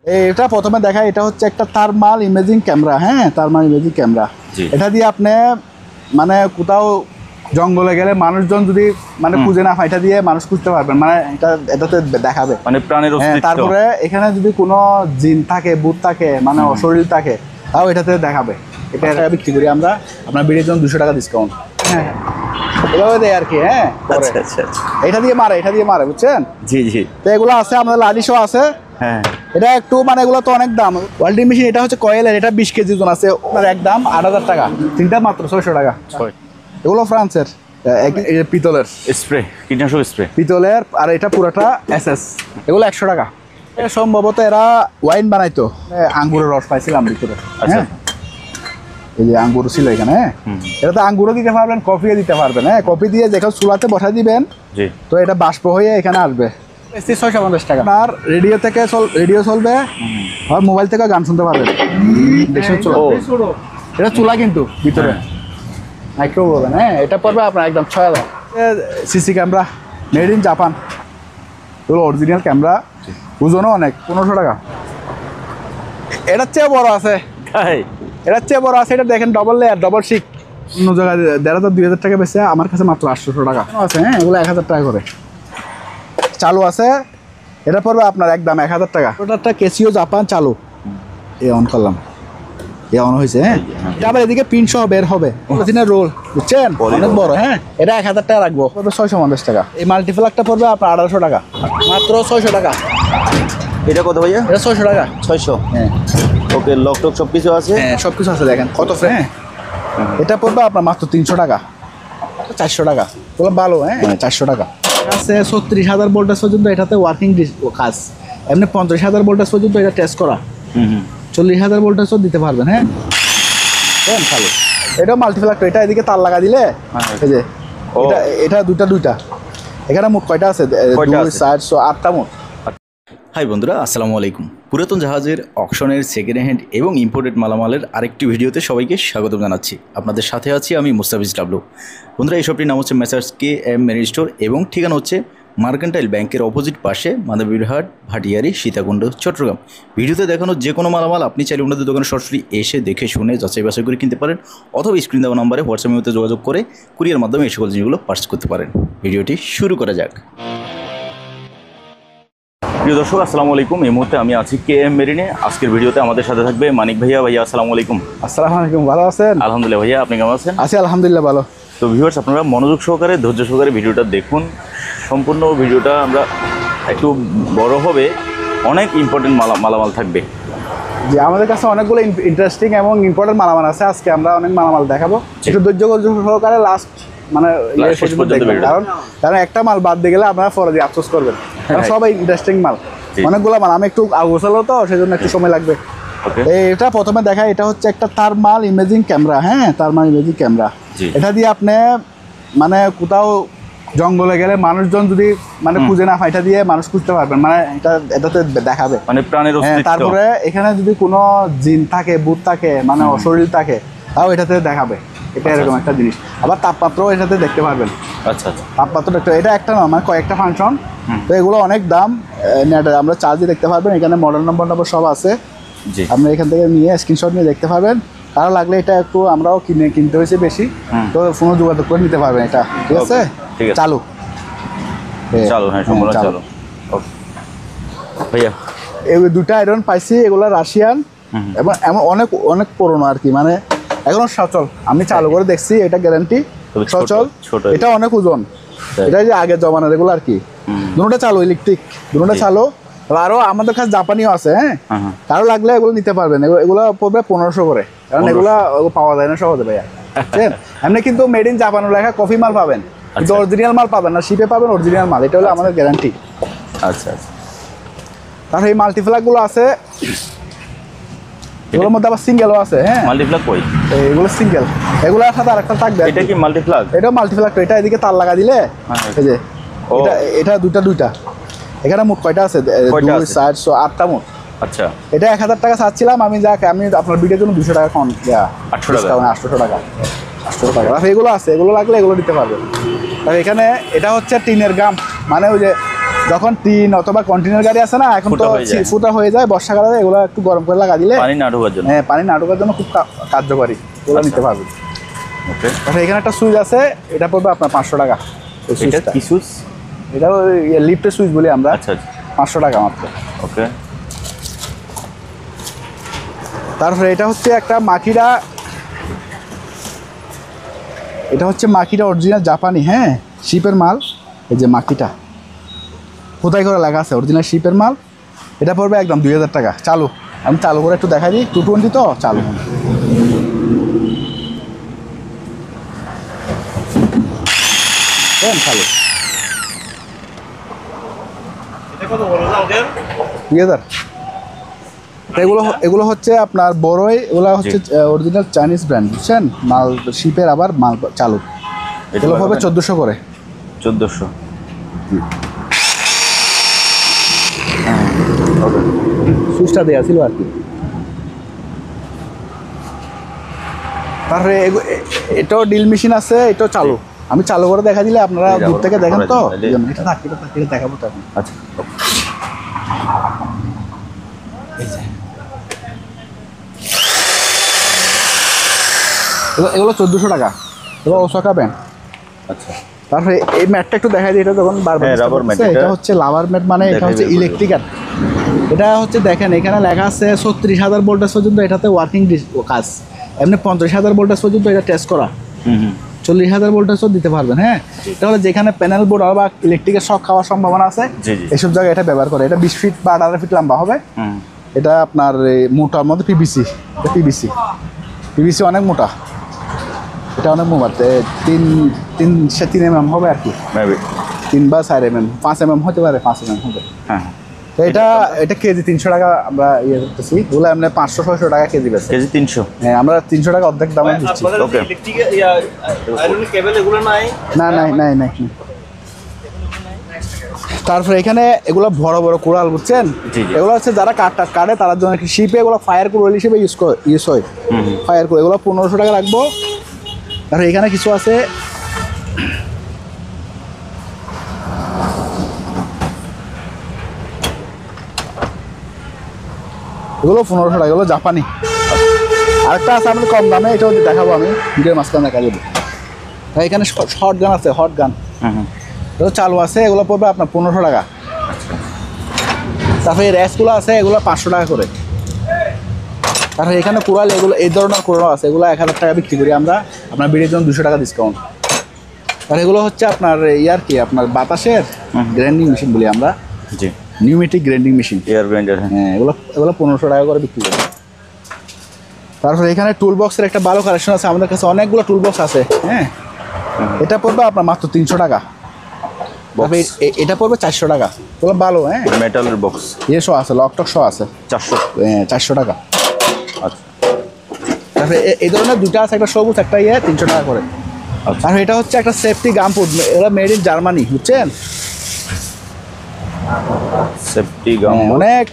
এটা প্রথমে দেখা, এটা হচ্ছে একটা থার্মাল ইমেজিং ক্যামেরা। হ্যাঁ, থার্মাল ইমেজিং ক্যামেরা। এটা দিয়ে আপনি মানে কোথাও জঙ্গলে গেলে মানুষজন যদি মানে খুঁজে না পায়, এটা দিয়ে মানুষ খুঁজতে পারবেন, মানে এটাতে দেখাবে মানে প্রাণের অস্তিত্ব। তারপরে এখানে যদি কোনো জিন থাকে, ভূত থাকে, মানে অশরীর থাকে, তাও এটাতে দেখাবে। এটা বিক্রি করি আমরা, আপনার বিড়ির জন্য 200 টাকা ডিসকাউন্ট। হ্যাঁ, এভাবে দেয় আর কি। হ্যাঁ, এটা দিয়ে মারে, বুঝছেন? জি জি। তো এগুলো আছে, আমাদের লালিশও আছে। হ্যাঁ, এটা একটু মানে এগুলো তো অনেক দাম। ওয়েল্ডিং মেশিন এটা হচ্ছে কয়েলের, এটা 20 কেজি ওজন আছে, ওনার একদম 8000 টাকা, তিনটা মাত্র 600 টাকা। এগুলো ফ্রান্সের পিতলের স্প্রে, কীটনাশক স্প্রে পিতলের, আর এটা পুরোটা এসএস। এগুলো 100 টাকা। সম্ভবত এরা ওয়াইন বানাইতো, আঙ্গুরের রস পাইছিলাম ভিতরে। হ্যাঁ, এই যে আঙ্গুর ছিল এখানে। হ্যাঁ, এটা তো আঙ্গুরও দিতে পারবেন, কফিও দিতে পারবেন। হ্যাঁ, কফি দিয়ে যখন চুলাতে বসাই দিবেন, তো এটা বাষ্প হয়ে এখানে আসবে। 650 টাকা। আর রেডিও থেকে রেডিও চলবে, আর মোবাইল থেকে গান শুনতে পারবেন। এটা চুলা কিন্তু ভিতরে মাইক্রো বলবেন। হ্যাঁ, এটা পড়বে আপনার একদম 6000। CC camera made in Japan, এগুলো অরিজিনাল ক্যামেরা, ওজনও অনেক, 1500 টাকা। এটার চেয়ে বড় আছে, এটা দেখেন, ডবল লেয়ার, ডবল শিক। অন্য জায়গায় 1500 2000 টাকা বেশি, আমার কাছে মাত্র 800 টাকা আছে। হ্যাঁ, এগুলো 1000 টাকা করে চালু আছে। এটা পড়বে আপনার একদম 1000 টাকা। ওটা কেসিও জাপান চালু। এ অন করলাম, এ অন হয়েছে। হ্যাঁ, এটা আবার এদিকে পিন সহ বের হবে, রোল, বুঝছেন? অনেক বড়। হ্যাঁ, এটা 1000 টাকা রাখবো, পড়বে 650 টাকা। এই মাল্টিপ্লাকটা পড়বে আপনার 1800 টাকা, মাত্র 600 টাকা। এটা কত ভাইয়া? এটা 600 টাকা। 600। হ্যাঁ, ওকে, লক টক সব কিছু আছে। হ্যাঁ, সব কিছু আছে, দেখেন কত ফ্রেম। হ্যাঁ, এটা পড়বে আপনার মাত্র 300 টাকা, 400 টাকা। বললাম ভালো। হ্যাঁ, 400 টাকা আছে। 36000 ভোল্টেজ পর্যন্ত এটাতে ওয়ার্কিং কাজ। এমনি 50000 ভোল্টেজ পর্যন্ত এটা টেস্ট করা। 40000 ভোল্টেজও দিতে পারবেন। হ্যাঁ, ভালো। এটা মাল্টিপ্লাক, এটা এদিকে তার লাগা দিলে, এই যে এটা দুইটা। এখানে মোট কয়টা আছে? 8টা মোট। হাই বন্ধুরা, আসসালামু আলাইকুম। পুরাতন জাহাজের, অকশনের, সেকেন্ড হ্যান্ড এবং ইম্পোর্টেড মালামালের আরেকটি ভিডিওতে সবাইকে স্বাগত জানাচ্ছি। আপনাদের সাথে আছি আমি মুস্তাফিজ ডাবলু। বন্ধুরা, এই শপটির নাম হচ্ছে মেসার্স KM মেরিন স্টোর এবং ঠিকানা হচ্ছে মার্কেন্টাইল ব্যাংকের অপোজিট পাশে, মাদারীহাট, ভাটিয়ারি, সীতাকুণ্ড, চট্টগ্রাম। ভিডিওতে দেখানো যে কোনো মালামাল আপনি চাইলে ওনাদের দোকানে সরাসরি এসে দেখে শুনে যাচাই বাছাই করে কিনতে পারেন, অথবা স্ক্রিন দেওয়া নাম্বারে হোয়াটসঅ্যাপে যোগাযোগ করে কুরিয়ার মাধ্যমে এই সকল জিনিসগুলো পার্চেস করতে পারেন। ভিডিওটি শুরু করা যাক। প্রিয় দর্শক, আসসালামু আলাইকুম। এই মুহূর্তে আমি আছি KM মেরিনে। আজকের ভিডিওতে আমাদের সাথে থাকবে মানিক ভাইয়া। ভাইয়া আসসালামু আলাইকুম। আসসালামু আলাইকুম, ভালো আছেন? আলহামদুলিল্লাহ। ভাইয়া আপনি কেমন আছেন? আছি আলহামদুলিল্লাহ, ভালো। তো ভিউয়ার্স, আপনারা মনোযোগ সহকারে, ধৈর্য সহকারে ভিডিওটা দেখুন। সম্পূর্ণ ভিডিওটা আমরা একটু বড় হবে, অনেক ইম্পর্টেন্ট মালামাল থাকবে। যে আমাদের কাছে অনেকগুলো ইন্টারেস্টিং এবং ইম্পর্টেন্ট মালামাল আছে। আজকে আমরা অনেক মালামাল দেখাবো, একটু ধৈর্য সহকারে লাস্ট মানে কারণ একটা মাল বাদ দিয়ে গেলে আপনারা পরে দিয়ে আফসোস করবেন, কারণ সবাই ইন্টারেস্টিং মাল, অনেকগুলো মাল। আমি একটু গোছালো তো, সেজন্য একটু সময় লাগবে। এটা প্রথমে দেখা, এটা হচ্ছে একটা থার্মাল ইমেজিং ক্যামেরা। হ্যাঁ, থার্মাল ইমেজিং ক্যামেরা। এটা দিয়ে আপনি মানে কোথাও জঙ্গলে গেলে মানুষজন যদি মানে খুঁজে না পায়, এটা দিয়ে মানুষ খুঁজতে পারবেন, মানে এটাতে দেখাবে মানে প্রাণের অস্তিত্ব। তারপরে এখানে যদি কোনো জিন থাকে, ভূত থাকে, মানে অশরীর থাকে, তাও এটাতে দেখাবে। এটা এরকম একটা জিনিস। আবার তাপমাত্রাও এটাতে দেখতে পারবেন। আচ্ছা আচ্ছা, তাপমাত্রা এটা একটা না, মানে কয়েকটা ফাংশন। তো এগুলো অনেক দাম। নেটে আমরা চার্জে দেখতে পারবেন, এখানে মডেল নম্বর সব আছে। আপনি এখান থেকে নিয়ে স্ক্রিনশট নিয়ে দেখতে পারবেন। কারো লাগলে এটা একটু আমরাও কিনতে হয়েছে বেশি, তো ফোনে যোগাযোগ করে নিতে পারবেন। এটা ঠিক আছে, চালু। হ্যাঁ, সম্পূর্ণ চালু। ভাইয়া, এই দুটা আয়রন পাইছি, এগুলো রাশিয়ান এবং এমন অনেক অনেক পুরোনো আর কি, মানে এখনো সচল। আমি চালু করে দেখছি, এটা গ্যারান্টি সচল। এটা অনেক ওজন, এটা যে আগের জমানার এগুলো আর কি। দুটোটা চালু, ইলেকট্রিক দুটোটা চালু। আরো আমাদের কাছে জাপানিও আছে। হ্যাঁ, কারো লাগলে এগুলো নিতে পারবেন। এগুলো পড়বে 1500 করে, কারণ এগুলো পাওয়া যায় না সহজে ভাইয়া। এমনি কিন্তু মেড ইন জাপান লেখা কফি মাল পাবেন, কিন্তু অরিজিনাল মাল পাবেন না, শিপে পাবেন অরিজিনাল মাল। এটা হলো আমাদের গ্যারান্টি। আচ্ছা আচ্ছা। তারপর এই মাল্টিপ্লাকগুলো আছে, এগুলোর মধ্যে আবার সিঙ্গেলও আছে। হ্যাঁ, মাল্টিপ্লাক কই? এগুলো সিঙ্গেল, এগুলোর সাথে আরেকটা থাকবে। এটা কি মাল্টিপ্লাক? এটা মাল্টিপ্লাক। এটা এদিকে তার লাগা দিলে, এই যে এটা দুইটা। এখানে মোট কয়টা আছে? 2 4 8টা মোট। আচ্ছা, এটা 1000 টাকা চাচ্ছিলাম আমি। আমি আপনার ভিডিওর জন্য 200 টাকা কম, 800 টাকা। এগুলো আছে, এগুলো লাগলে এগুলো দিতে পারবে। আর এখানে এটা হচ্ছে টিনের গাম, মানে ওই যে যখন টিন অথবা কন্টেনার গাড়ি আছে না, এখন তো ফুটা হয়ে যায়। ফুটা হয়ে যায়, বর্ষাকালে এগুলো একটু গরম করে লাগা দিলে পানি না ঢোকার জন্য। হ্যাঁ পানি না ঢোকার জন্য খুব কার্যকরী, এগুলো নিতে পারবে। ওকে, আচ্ছা এখানে একটা সুইচ আছে, এটা পড়বে আপনার 500 টাকা। এই এটা সুইচটা, কি সুইচ? এটা লিফটের সুইচ বলি আমরা। আচ্ছা আচ্ছা, 500 টাকা মাত্র। ওকে। তারপরে এটা হচ্ছে একটা মাকিরা, এটা হচ্ছে মাকিরা অরিজিনাল জাপানি, হ্যাঁ শিপের মাল। এই যে মাকিটা কোথায় করে লেখা আছে অরিজিনাল শিপের মাল। এটা পড়বে একদম 2000 টাকা। চালু, আমি চালু করে একটু দেখাই দিই। 220 তো চালু। চালু 2000। এগুলো হচ্ছে আপনার বড়ই, এগুলো হচ্ছে অরিজিনাল চাইনিজ ব্র্যান্ড, বুঝছেন? মাল শিপের, আবার মাল চালু। এগুলো হবে 1400 করে। 1400। সুইচটা দেওয়া ছিল আর কি। তারপরে এটাও ডিল মেশিন আছে, এটাও চালু। আমি চালু করে দেখা দিলে আপনারা দূর থেকে দেখেন তো, এটা থাকতে দেখাবো তো এখন। আচ্ছা, এগুলো 1400 টাকা। এগুলো ওসাকা ব্যান্ড। আচ্ছা। তারপরে এই ম্যাটটা একটু দেখাই দিই। এটা যখন বারবার হ্যাঁ, রাবার ম্যাট। এটা হচ্ছে লাভার ম্যাট, মানে এটা হচ্ছে ইলেকট্রিক্যাল। এটা হচ্ছে দেখেন এখানে লেখা আছে 36,000 ভোল্টেজ পর্যন্ত এটাতে ওয়ার্কিং কাজ। এমনি 50,000 ভোল্টেজ পর্যন্ত এটা টেস্ট করা। 40,000 ভোল্টেজও দিতে পারবেন। হ্যাঁ, তাহলে যেখানে প্যানেল বোর্ড বা ইলেকট্রিকের শক খাওয়ার সম্ভাবনা আছে, এসব জায়গায় এটা ব্যবহার করে। এটা 20 ফিট বা 18 ফিট লম্বা হবে। এটা আপনার মোটার মধ্যে পিভিসি, পিভিসি অনেক মোটা। এটা অনেক মোটা, 3 mm হবে আর কি, 3 বা 4 mm, 5 mm হতে পারে, 5 mm হবে। হ্যাঁ, তো এটা কেজি 300 টাকা আমরা ইয়ে করতেছি। ওগুলো আমরা 500-600 টাকা কেজি বেচে। কেজি 300। হ্যাঁ, আমরা 300 টাকা অর্ধেক দামে দিচ্ছি। ওকে। না নাই। তারপরে এখানে এগুলো বড় বড় কোরাল, বুঝছেন? এগুলো হচ্ছে যারা কাটে তার জন্য শিপে এগুলো ফায়ার কোরাল হিসেবে ইউজ হয়। ফায়ার কোরাল এগুলো 1500 টাকা রাখবো। আর এখানে কিছু আছে, এগুলো 1500 টাকা, এগুলো জাপানি। আরেকটা আছে আমাদের কম দামে, এটাও দেখাবো আমি ভিডিওর মাঝখানে দেখা যাবে। এখানে শর্ট গান আছে, হট গান এগুলো চালু আছে, এগুলো পড়বে আপনার 1500 টাকা। তারপরে এই র্যাসগুলো আছে, এগুলো 500 টাকা করে। তারপরে এখানে কোরাল, এগুলো এই ধরনের কোরাল আছে, এগুলো 1000 টাকা বিক্রি করি আমরা। আপনার বিড়ির জন্য 200 টাকা ডিসকাউন্ট। আর এগুলো হচ্ছে আপনার ইয়ার কি আপনার বাতাসের গ্রাইন্ডিং মেশিন বলি আমরা। জি, pneumatic grinding machine, air grinder. হ্যাঁ, এগুলো 1500 টাকা করে বিক্রি করি। তারপরে এখানে টুল বক্সের একটা ভালো কালেকশন আছে আমাদের কাছে, অনেকগুলো টুল বক্স আছে। হ্যাঁ, এটা পড়বে আপনার মাত্র 300 টাকা। তবে এটা পড়বে 400 টাকা। এগুলো ভালো, হ্যাঁ, মেটালের বক্স। শো আছে, লকটক শো আছে, 400। হ্যাঁ, 400 টাকা। আচ্ছা। তারপরে এই ধরনের দুটো আছে, একটা সবুজ একটা 300 টাকা করে। আর এটা হচ্ছে একটা সেফটি গামপুট, এগুলো মেড ইন জার্মানি, বুঝছেন? সেফটি গাম অনেক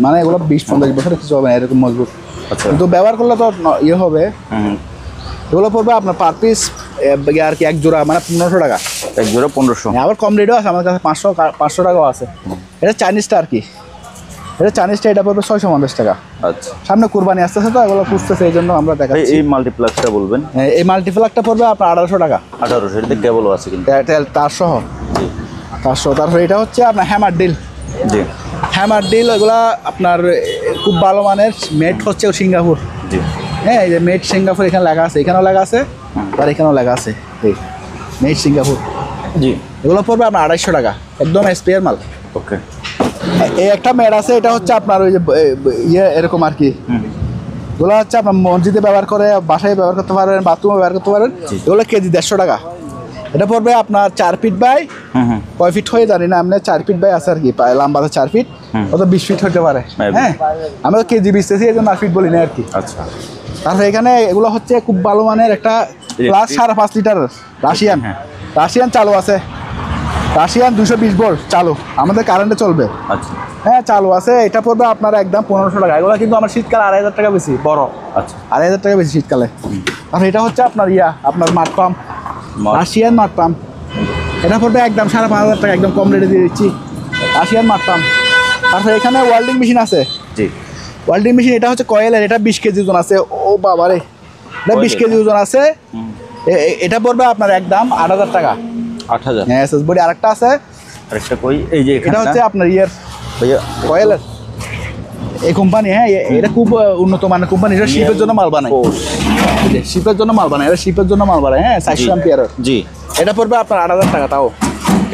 মানে এগুলো 20-50 বছরের কিছু হবে না, এরকম মজবুত। আচ্ছা, কিন্তু ব্যবহার করলে তো ইয়ে হবে। এগুলো পড়বে আপনার পার পিস আর কি এক জোড়া মানে 1500 টাকা। এক জোড়া 1500। আবার কম রেটও আছে আমার কাছে, 500 টাকাও আছে। এটা চাইনিজটা আর কি, এটা চাইনিজটা, এটা পড়বে 650 টাকা। আচ্ছা, সামনে কুরবানি আসতেছে তো, এগুলো খুঁজতেছে, এই জন্য আমরা দেখাচ্ছি। এই মাল্টিপ্লাক্সটা বলবেন। এই মাল্টিপ্লাকটা পড়বে আপনার 1800 টাকা। 1800, এটাতে কেবলও আছে কিন্তু। তার সহ। তারপরে এটা হচ্ছে আপনার হ্যামার ডিল। জি, হ্যামার ডিল, এগুলা আপনার খুব ভালো মানের, মেড হচ্ছে সিঙ্গাপুর। জি, হ্যাঁ, এই যে মেড সিঙ্গাপুর এখানে লেখা আছে, এখানেও লেখা আছে, আর এখানেও লেখা আছে এই মেড সিঙ্গাপুর। জি, এগুলো পড়বে আপনার 250 টাকা, একদম স্পেয়ার মাল। ওকে। এই একটা মেড আছে, এটা হচ্ছে আপনার ওই যে ইয়ে এরকম আর কি। এগুলো হচ্ছে আপনার মসজিদে ব্যবহার করে, বাসায় ব্যবহার করতে পারেন, বাথরুমে ব্যবহার করতে পারেন। এগুলো কেজি 150 টাকা। এটা পড়বে আপনার 4 ফিট বাই কয় ফিট হয়ে জানি না, আপনার 4 ফিট বাই আছে আর কি, লম্বাতে 4 ফিট, অত 20 ফিট হতে পারে। হ্যাঁ, আমরা কেজি বেচতেছি, এই জন্য আর ফিট বলি না আর কি। আচ্ছা। তারপরে এখানে এগুলো হচ্ছে খুব ভালো মানের একটা প্লাস 5.5 লিটার রাশিয়ান চালু আছে, রাশিয়ান 220 ভোল্ট চালু, আমাদের কারেন্টে চলবে। আচ্ছা, হ্যাঁ, চালু আছে। এটা পড়বে আপনার একদম 1500 টাকা। এগুলো কিন্তু আমার শীতকালে 2500 টাকা বেশি বড়। আচ্ছা, 2500 টাকা বেশি শীতকালে। আর এটা হচ্ছে আপনার আপনার মাঠ পাম্প, রাশিয়ান মাঠ পাম্প। এটা পড়বে একদম 5,500 টাকা, একদম কম রেটে দিয়ে দিচ্ছি, 80 আর মারতাম। তারপরে এখানে ওয়েল্ডিং মেশিন আছে, জি ওয়েল্ডিং মেশিন, এটা হচ্ছে কয়েলের, এটা 20 কেজি ওজন আছে। ও বাবা রে, এটা 20 কেজি ওজন আছে। এটা পড়বে আপনার একদম 8,000 টাকা। 8,000। হ্যাঁ এসএস বডি। আরেকটা আছে, আরেকটা কই, এই যে এটা হচ্ছে আপনার ইয়ের ভাইয়া কয়েলের, এই কোম্পানি, হ্যাঁ এটা খুব উন্নত মানের কোম্পানি, এটা শিপের জন্য মাল বানায়, শিপের জন্য মাল বানায়, এটা শিপের জন্য মাল বানায়। হ্যাঁ 400 অ্যাম্পিয়ারের। জি, এটা পড়বে আপনার 8,000 টাকা তাও।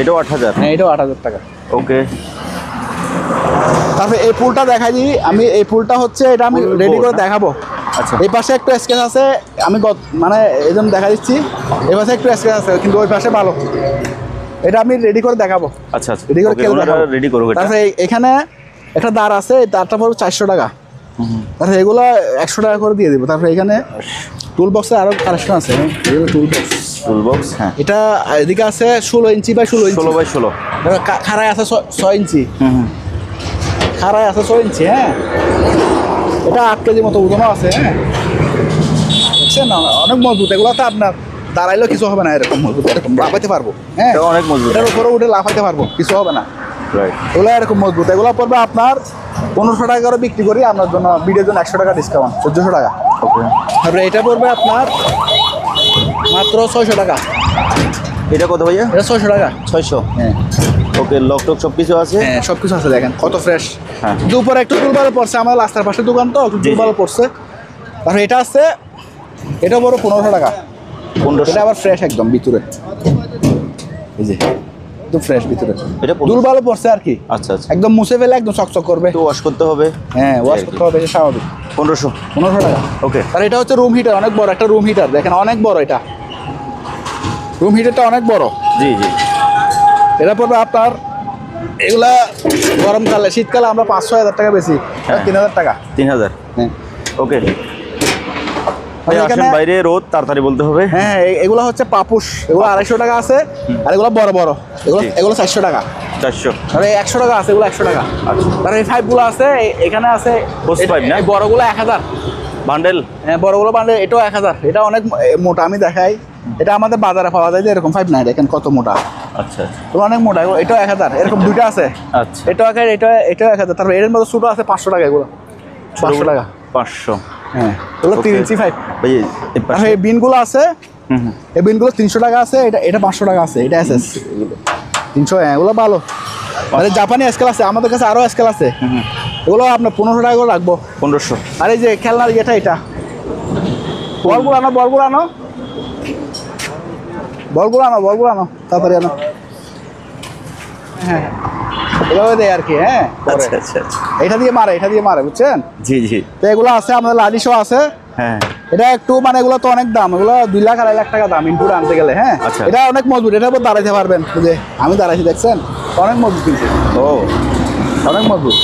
এটাও 8,000। হ্যাঁ এটাও 8,000 টাকা। ওকে, তারপরে এই পুলটা দেখাই দিই আমি। এই পুলটা হচ্ছে, এটা আমি পুল রেডি করে বোর্ড, দেখাবো। আচ্ছা। এই পাশে একটু স্কেচ আছে, আমি মানে এই জন্য দেখা দিচ্ছি। এই পাশে একটু স্কেচ আছে, কিন্তু ওই পাশে ভালো। এটা আমি রেডি করে দেখাবো। আচ্ছা আচ্ছা, রেডি করে ওকে, কেউ ওনারা দেখাবো। রেডি করুক এটা। তারপরে এখানে একটা দাঁড় আছে, এই দাঁড়টা পড়বে 400 টাকা। তারপরে এগুলো 100 টাকা করে দিয়ে দেবো। তারপরে এখানে টুল বক্সে আরও কালেকশন আছে, এগুলো টুল বক্স। টুল বক্স, হ্যাঁ। এটা এদিকে আছে 16 ইঞ্চি বাই 16 ইঞ্চি। 16x16। খাড়ায় আছে 6 ইঞ্চি। খাড়ায় আছে 6 ইঞ্চি। হ্যাঁ এটা 8 কেজি মতো ওজনও আছে। হ্যাঁ দেখছেন অনেক মজবুত। এগুলো তো আপনার দাঁড়াইলেও কিছু হবে না, এরকম মজবুত, এরকম লাফাইতে পারবো। হ্যাঁ এটা অনেক মজবুত। এটার উপরে উঠে লাফাইতে পারবো, কিছু হবে না। রাইট। এগুলো এরকম মজবুত। এগুলো পড়বে আপনার 1500 টাকা করে বিক্রি করি আপনার জন্য, ভিডিওর জন্য 100 টাকা ডিসকাউন্ট, 1400 টাকা। ওকে, তারপরে এটা পড়বে আপনার মাত্র 600 টাকা। এটা কত ভাইয়া? এটা 600 টাকা। 600। হ্যাঁ ওকে, লক টক সব কিছু আছে। হ্যাঁ সব কিছু আছে, দেখেন কত ফ্রেশ। হ্যাঁ। দুপুরে একটু দুর্বল পড়ছে, আমার রাস্তার পাশে দোকান তো একটু জি, জি। দুর্বল পড়ছে। তারপরে এটা আছে, এটা বড় 1500 টাকা। 1500। এটা আবার ফ্রেশ একদম ভিতরে, এই যে একদম ফ্রেশ ভিতরে। এটা 1500। দুর্বল পড়ছে আর কি, আচ্ছা আচ্ছা, একদম মুছে ফেলে একদম চকচক করবে। একটু ওয়াশ করতে হবে। হ্যাঁ ওয়াশ করতে হবে, এটা স্বাভাবিক। 1500। 1500 টাকা। ওকে, আর এটা হচ্ছে রুম হিটার, অনেক বড় একটা রুম হিটার, দেখেন অনেক বড়। এটা রুম হিটারটা অনেক বড়। জি জি। এটা পড়বে আপনার, এগুলা গরমকালে, শীতকালে আমরা 500-1000 টাকা বেশি, হ্যাঁ। 3000 টাকা। 3000। হ্যাঁ ওকে ভাই, আসেন এখানে- বাইরে রোদ, তাড়াতাড়ি বলতে হবে। হ্যাঁ এগুলো হচ্ছে পাপুস, এগুলো 250 টাকা আছে। আর এগুলো বড় বড়, এগুলো জি। এগুলো 400 টাকা। 400। আর এই 100 টাকা আছে, এগুলো 100 টাকা। আচ্ছা। আর এই পাইপগুলো আছে, এখানে আছে Hose pipe না? এই বড়গুলো 1000। বান্ডেল। হ্যাঁ বড়গুলো বান্ডেল, এটাও 1000। এটা অনেক মোটা, আমি দেখাই। এটা আমাদের বাজারে পাওয়া যায় যে এরকম পাইপ নাই, দেখেন কত মোটা। আচ্ছা এগুলো অনেক মোটা, এটাও 1000। এরকম দুইটা আছে, আচ্ছা। এটাও 1000, এটাও 1000। তারপর এর মধ্যে ছোটো আছে 500 টাকা, এগুলো 500 টাকা। 500। হ্যাঁ এগুলো 3 ইঞ্চি পাইপ। ভাই এই আর পাশে। এই বিনগুলো আছে, হুম হুম। এই বিনগুলো 300 টাকা আছে, এটা 500 টাকা আছে। এটা এসএস 300। হ্যাঁ এগুলো ভালো। আরে জাপানি স্কেল আছে, আমাদের কাছে আরও স্কেল আছে। এগুলো আপনার 1500 টাকা করে রাখবো। 1500। আর এই যে খেলনার এটা বলগুলো আনো, বলগুলো আনো, বলগুলো আনো, বলগুলো আনো, তাড়াতাড়ি আনো। হ্যাঁ এভাবে দেয় আর কি। হ্যাঁ আচ্ছা আচ্ছা আচ্ছা। এটা দিয়ে মারে, বুঝছেন? জি জি। তো এগুলো আছে আমাদের, লাডিশও আছে। হ্যাঁ এটা একটু মানে এগুলো তো অনেক দাম, এগুলো 2 লাখ 2.5 লাখ টাকা দাম ইনপুট আনতে গেলে। হ্যাঁ আচ্ছা। এটা অনেক মজবুত, এটার উপর দাঁড়াইতে পারবেন। এই যে আমি দাঁড়াইছি, দেখছেন অনেক মজবুত কিন্তু, ও অনেক মজবুত।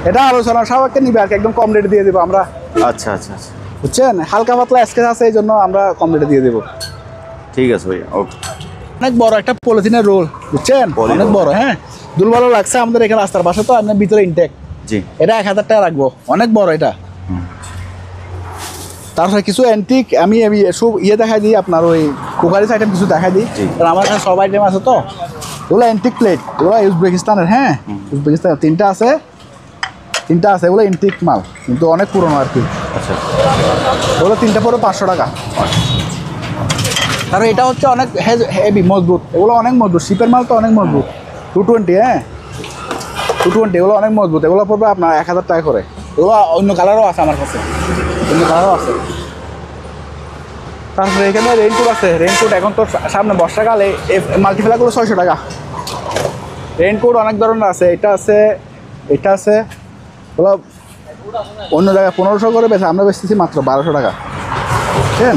এটা আলোচনা সবাইকে নিবে আর কি, একদম কম রেটে দিয়ে দেবো আমরা, আচ্ছা আচ্ছা আচ্ছা, বুঝছেন? হালকা পাতলা স্কেচ আছে, এই জন্য আমরা কম রেটে দিয়ে দেবো। ঠিক আছে ভাই। ওকে, অনেক বড় একটা পলিথিনের রোল, বুঝছেন? পলি অনেক রোল। বড়। হ্যাঁ দুর্বল লাগছে আমাদের এখানে রাস্তার পাশে, তো আপনার ভিতরে ইনটেক। জি। এটা 1000 টাকা রাখবো, অনেক বড় এটা। তারপরে কিছু অ্যান্টিক আমি সব দেখাই দিই আপনার, ওই কুকারিস আইটেম কিছু দেখাই দিই। জি। কারণ আমার কাছে সব আইটেম আছে তো। এগুলো অ্যান্টিক প্লেট, এগুলো উজবেকিস্তানের। হ্যাঁ উজবেকিস্তানের 3টা আছে, এগুলো অ্যান্টিক মাল, কিন্তু অনেক পুরনো আর কি। আচ্ছা ওগুলো 3টা পরে 500 টাকা। কারণ এটা হচ্ছে অনেক হেভি মজবুত, এগুলো অনেক মজবুত, শিপের মাল তো অনেক মজবুত। 220। হ্যাঁ 220, এগুলো অনেক মজবুত। এগুলো পড়বে আপনার 1000 টাকা করে। এগুলো অন্য কালারও আছে আমার কাছে, অন্য কালারও আছে। তারপরে এখানে রেইনকোট আছে, রেইনকোট এখন তো সামনে বর্ষাকালে, এই মাল্টিপ্লাগুলো 600 টাকা। রেইনকোট অনেক ধরনের আছে, এটা আছে, এটা আছে। ওগুলো অন্য জায়গায় 1500 করে বেছে, আমরা বেচতেছি মাত্র 1200 টাকা, বুঝছেন?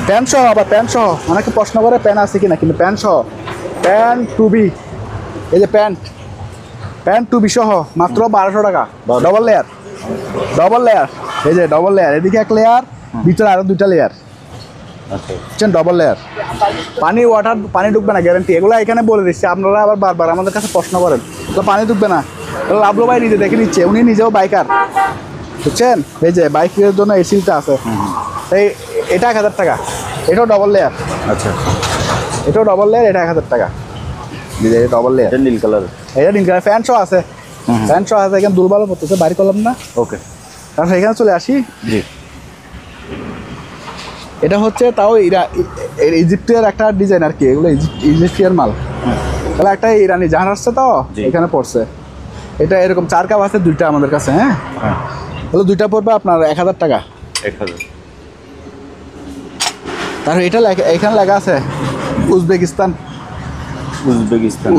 প্যান্ট সহ, আবার প্যান্ট সহ, অনেকে প্রশ্ন করে প্যান্ট আছে কিনা, কিন্তু প্যান্ট সহ, প্যান্ট টুবি, এই যে প্যান্ট টুবি সহ মাত্র 1200 টাকা। ডবল লেয়ার, এই যে ডবল লেয়ার, এদিকে 1 লেয়ার, ভিতরে আরও 2টা লেয়ার, আচ্ছা। বুঝছেন? Double layer. পানি ঢুকবে না, গ্যারান্টি। এগুলো এখানে বলে দিচ্ছি, আপনারা আবার বারবার আমাদের কাছে প্রশ্ন করেন, এগুলো পানি ঢুকবে না। লাভলো ভাই নিজে দেখে নিচ্ছে, উনি নিজেও বাইকার, বুঝছেন? এই যে বাইকের জন্য এই সিলটা আছে। এটা 1000 টাকা, এটাও ডবল লেয়ার। আচ্ছা, এটাও ডবল লেয়ার, এটা 1000 টাকা। এটা ডবল লেয়ার, এটা নীল কালার। এটা নীল কালার, ফ্যান শো আছে, ফ্যান শো আছে। এখানে দুলবালো পড়তেছে, বাড়ি করলাম না। ওকে, তারপর এখানে চলে আসি। জি, এটা হচ্ছে তাও ইজিপ্টের একটা ডিজাইন আর কি, এগুলো ইজিপ্টিয়ার মাল। তাহলে একটা ইরানি জাহাজ আসছে তো এখানে পড়ছে। এটা এরকম 4 কাপ আছে, 2টা আমাদের কাছে। হ্যাঁ, তাহলে 2টা পড়বে আপনার 1000 টাকা। 1000। তারপর এটা এখানে লেখা আছে উজবেকিস্তান।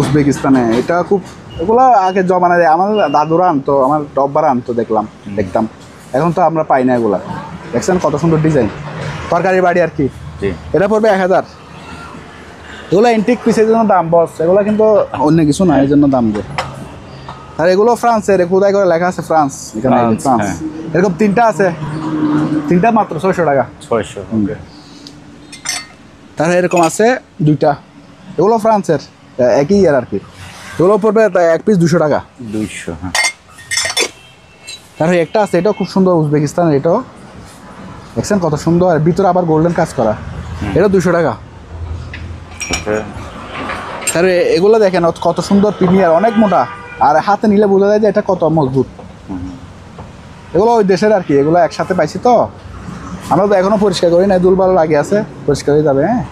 উজবেকিস্তানে এটা খুব, এগুলো আগে জমানা দেয়, আমাদের দাদুরা আনতো, আমার ডব্বারা আনতো, দেখতাম। এখন তো আমরা পাই না এগুলা। দেখছেন কত সুন্দর ডিজাইন, তরকারি বাড়ি আর কি। এটা পড়বে 1000। এগুলো এন্টিক পিসের জন্য দাম বস, এগুলো কিন্তু অন্য কিছু না, এই জন্য দাম দেয়। আর এগুলো ফ্রান্সের, কোথায় করে লেখা আছে ফ্রান্স, এখানে ফ্রান্স। এরকম 3টা আছে, 3টা মাত্র 600 টাকা। 600। ওকে, তাহলে এরকম আছে 2টা, এগুলো ফ্রান্সের, একই ইয়ার আর কি। এগুলো পড়বে 1 পিস 200 টাকা। 200। হ্যাঁ, তারপরে একটা আছে, এটাও খুব সুন্দর, উজবেকিস্তানের। এটাও দেখছেন কত সুন্দর, আর ভিতরে আবার গোল্ডেন কাজ করা। এটা 200 টাকা। ওকে, তাহলে এগুলো দেখেন কত সুন্দর, প্রিমিয়ার, অনেক মোটা, আর হাতে নিলে বোঝা যায় যে এটা কত মজবুত। এগুলো ওই দেশের আর কি, এগুলো একসাথে পাইছি তো, আমরা তো এখনো পরিষ্কার করি না, দুলবালো লাগে আছে, পরিষ্কার হয়ে যাবে। হ্যাঁ,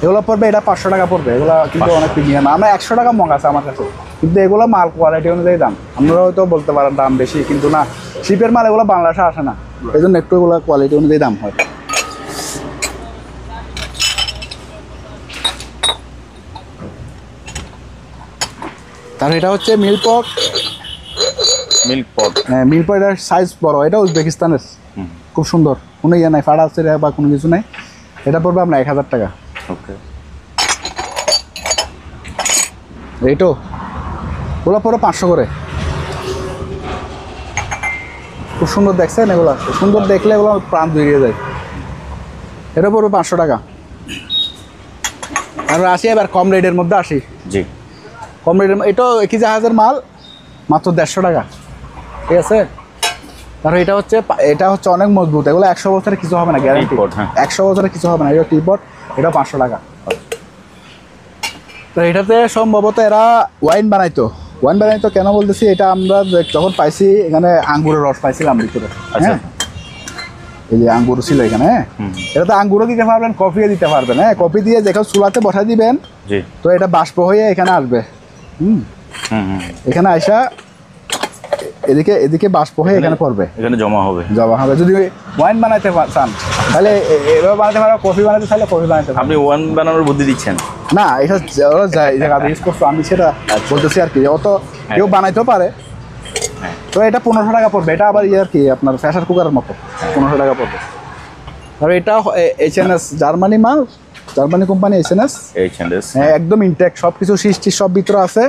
এগুলো পড়বে, এটা 500 টাকা পড়বে। এগুলো কিন্তু অনেক প্রিমিয়াম, আমরা 100 টাকা মগাছে আমার কাছে, কিন্তু এগুলো মাল কোয়ালিটি অনুযায়ী দাম। আপনারা হয়তো বলতে পারেন দাম বেশি, কিন্তু না, শিপের মাল এগুলো বাংলাদেশে আসে না, এই জন্য একটু এগুলো কোয়ালিটি অনুযায়ী দাম হয়। তার এটা হচ্ছে মিল্ক পট। হ্যাঁ, মিল্ক পট, এটার সাইজ বড়, এটা উজবেকিস্তানের, খুব সুন্দর, কোনো ইয়ে নাই, ফাড়া আছে বা কোনো কিছু নাই। এটা পড়বে আমরা 1000 টাকা। ওকে, এইটো ওগুলো পড়ে 500 করে। খুব সুন্দর, দেখছেন এগুলো সুন্দর, দেখলে এগুলো প্রাণ জুড়িয়ে যায়। এটা পড়বে 500 টাকা। তারপরে আসি এবার কম রেটের মধ্যে আসি। জি, কম রেটের, এটাও একই জাহাজের মাল, মাত্র 150 টাকা। ঠিক আছে। তারপরে এটা হচ্ছে অনেক মজবুত, এগুলো 100 বছরের কিছু হবে না, গ্যারান্টি। 100 বছরের কিছু হবে না। এটা টিপট, এটা 500 টাকা। তো এটাতে সম্ভবত এরা ওয়াইন বানাইতো। কেন বলতেছি, এটা আমরা যখন পাইছি, এখানে আঙ্গুরের রস পাইছিলাম ভিতরে। হ্যাঁ, এই যে আঙ্গুর ছিল এখানে। হ্যাঁ, এটা তো আঙ্গুরও দিতে পারবেন, কফিও দিতে পারবেন। হ্যাঁ, কফি দিয়ে যখন চুলাতে বসাই দিবেন, তো এটা বাষ্প হয়ে এখানে আসবে। এখানে আইসা এদিকে বাষ্প হয়ে এখানে পড়বে, এখানে জমা হবে। যদি ওয়াইন বানাইতে চান তাহলে এভাবে বানাতে পারো, কফি বানাতে চাইলে কফি বানাতে পারো। আপনি ওয়াইন বানানোর বুদ্ধি দিচ্ছেন না, এটা ইউজ করছো, আমি সেটা বলতেছি আর কি। অত কেউ বানাইতেও পারে। তো এটা 1500 টাকা পড়বে। এটা আবার আর কি, আপনার প্রেসার কুকারের মতো, 1500 টাকা পড়বে। আর এটা H&S, জার্মানি মাল, জার্মানি কোম্পানি H&S। হ্যাঁ, একদম ইনটেক, সব কিছু সৃষ্টি সব ভিতরে আছে।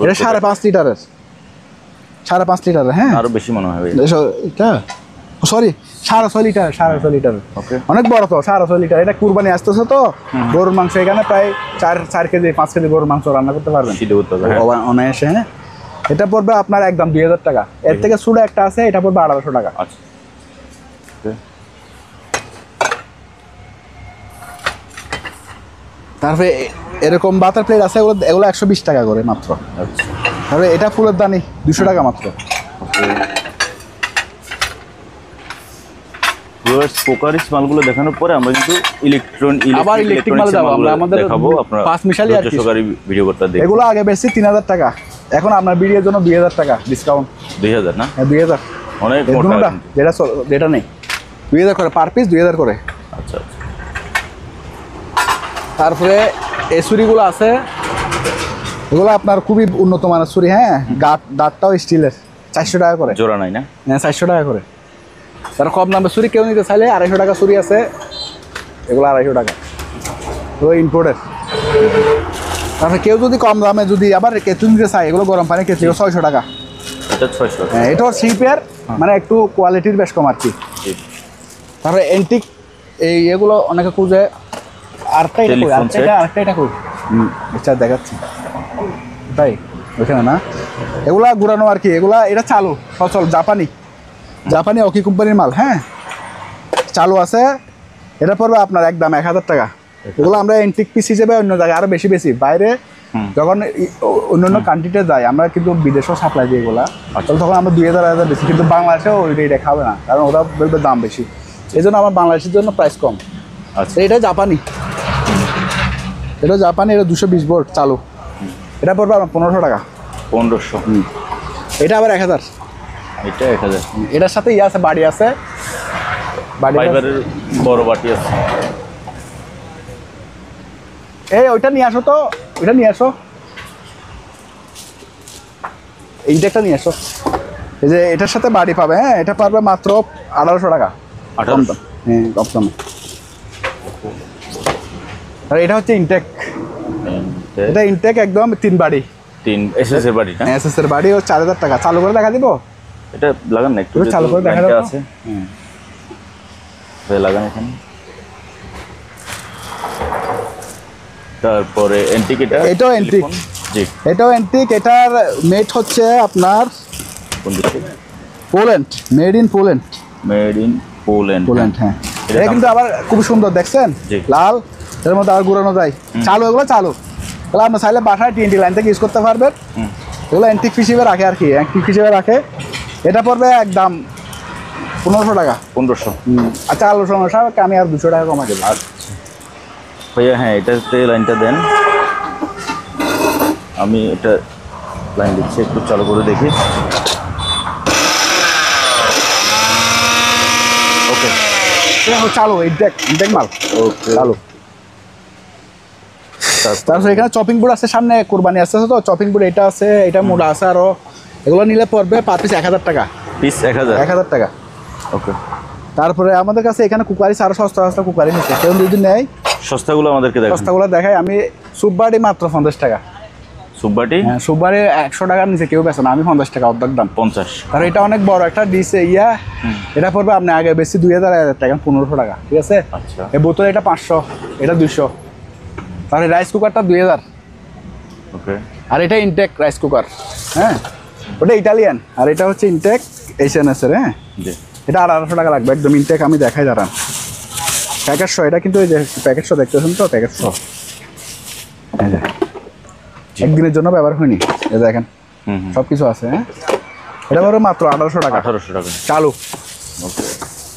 এটা 5.5 লিটারের, 5.5 লিটারের। হ্যাঁ, আরো বেশি মনে হয় এটা, সরি 6.5 লিটার, 6.5 লিটার। অনেক বড় তো, 6.5 লিটার। এটা কুরবানি আসতেছে তো, গরুর মাংস এখানে প্রায় 4 কেজি 5 কেজি গরুর মাংস রান্না করতে পারবেন অনায়াসে। হ্যাঁ, এটা পড়বে আপনার একদম 2000 টাকা। এর থেকে ছোট একটা আছে, এটা পড়বে 1800 টাকা। আচ্ছা, তারপরে এরকম বাটার প্লেট আছে, এগুলো 120 টাকা করে মাত্র। তারপরে এটা ফুলের দানি 200 টাকা মাত্র। পোকারিস মালগুলো দেখানোর পরে আমরা কিন্তু ইলেকট্রিক মাল যাবো, আমরা আমাদের দেখাবো। আপনারা 5 মিশালি আর কি ভিডিও করতে দেখুন। এগুলো আগে বেশি 3000 টাকা, এখন আপনার ভিডিওর জন্য 2000 টাকা ডিসকাউন্ট। 2000 না? হ্যাঁ, 2000। অনেক মোটা, যেটা নেই 2000 করে পার পিস, 2000 করে। আচ্ছা, তারপরে এই ছুরিগুলো আছে, এগুলো আপনার খুবই উন্নত মানের ছুরি। হ্যাঁ, দাঁতটাও স্টিলের, 400 টাকা করে জোড়া নাই না? হ্যাঁ, 400 টাকা করে। তার কম দামে ছুরি কেউ নিতে চাইলে 250 টাকা ছুরি আছে, এগুলো 250 টাকা, তো ইম্পোর্টের। তারপরে কেউ যদি কম দামে যদি আবার কেঁচু নিতে চায়, এগুলো গরম পানি কেঁচু 600 টাকা। এটা 600? হ্যাঁ, এটাও শিপের, মানে একটু কোয়ালিটির বেশ কম আর কি। তারপরে এন্টিক এগুলো অনেকে খুঁজে। আরেকটা এটা দেখাচ্ছি তাই ওইখানে না, এগুলা ঘুরানো আর কি। এটা চালু সচল, জাপানি অকি কোম্পানির মাল। হ্যাঁ, চালু আছে, এটা পড়বে আপনার একদম 1000 টাকা। এগুলো আমরা এন্টিক পিস হিসেবে অন্য জায়গায় আরো বেশি বাইরে যখন অন্যান্য কান্ট্রিতে যাই, আমরা কিন্তু বিদেশেও সাপ্লাই দিই এগুলা, তখন আমরা 2000 বেশি, কিন্তু বাংলাদেশেও ওই রেটে খাবে না, কারণ ওরা বলবে দাম বেশি, এই জন্য আমার বাংলাদেশের জন্য প্রাইস কম। আচ্ছা, এটা জাপানি, এটা 220 ভোল্ট চালু, এটা পড়বে আপনার 1500 টাকা। 1500। এটা আবার 1000। এটা 1000। এটার সাথে আছে বাড়ি আছে, ফাইবারের বড় বাটি আছে। এই ওইটা নিয়ে আসো তো, ওইটা নিয়ে আসো, ইনটেকটা নিয়ে আসো। এই যে এটার সাথে বাড়ি পাবে, হ্যাঁ, এটা পারবে মাত্র 1800 টাকা। 1800? হ্যাঁ, কম দামে। আর এটা হচ্ছে ইনটেক, এটা ইনটেক একদম 3 বাড়ি, 3 এসএস এর বাটি না? এসএস এর বাড়ি, ও 4000 টাকা। চালু করে দেখা দিব, এটা লাগান না একটু, চালু করে দেখা দাও আছে। ভাই লাগান এখানে। তারপরে এন্টিক, এটাও এন্টিক। জি, এটাও এন্টিক। এটার মেড হচ্ছে আপনার কোন দেশে? Poland, made in Poland. Made in Poland. হ্যাঁ। এটা কিন্তু আবার খুব সুন্দর, দেখছেন লাল, এর মধ্যে আর ঘুরানো যায়, চালু, এগুলো চালু। তাহলে আপনি চাইলে বাসায় টিএনটি লাইন থেকে ইউজ করতে পারবেন। এগুলো অ্যান্টিক হিসেবে রাখে আর কি, অ্যান্টিক হিসেবে রাখে। এটা পড়বে একদম 1500 টাকা। 1500। আচ্ছা, আলোচনা সাহেব আমি আর 200 টাকা কমাই দেবো। আচ্ছা ভাইয়া, হ্যাঁ এটাতে লাইনটা দেন, আমি এটা লাইন দিচ্ছি, একটু চালু করে দেখি। ওকে, চালু, ইনটেক মাল। ওকে, চালু। তারপরে এখানে চপিং বোর্ড আছে, সামনে কোরবানি আসছে তো, চপিং বোর্ড এটা আছে, এটা মোটা আছে আরো। এগুলো নিলে পড়বে পার পিস 1000 টাকা। পিস 1000 টাকা। ওকে। তারপরে আমাদের কাছে এখানে কুকারি আরো সস্তা সস্তা কুকারি নিচ্ছে, কেউ যদি নেয় সস্তাগুলো আমাদেরকে দেখান। সস্তাগুলো দেখাই আমি। সুপবাড়ি মাত্র 50 টাকা। সুপবাটি? হ্যাঁ, সুপবাড়ি 100 টাকার নিচে কেউ বেছে না, আমি 50 টাকা অর্ধেক দাম। 50। আর এটা অনেক বড় একটা ডিশ, এটা পড়বে আপনি আগে বেশি 2000 টাকা, 1500 টাকা, ঠিক আছে। আচ্ছা, এই বোতল এটা 500, এটা 200। তাহলে রাইস কুকারটা 2000। ওকে। আর এটা ইনটেক রাইস কুকার, হ্যাঁ, ওটা ইটালিয়ান। আর এটা হচ্ছে ইনটেক এইচএনএস এর, হ্যাঁ, জি। এটা 1800 টাকা লাগবে একদম ইনটেক। আমি দেখাই দাঁড়ান, প্যাকেট শো, এটা কিন্তু এই যে প্যাকেট শো দেখতেছেন তো, প্যাকেট শো, এই যে একদিনের জন্য ব্যবহার হয়নি, এই দেখেন সব কিছু আছে, হ্যাঁ। এটা বড় মাত্র 1800 টাকা। 1800 টাকা চালু। ওকে।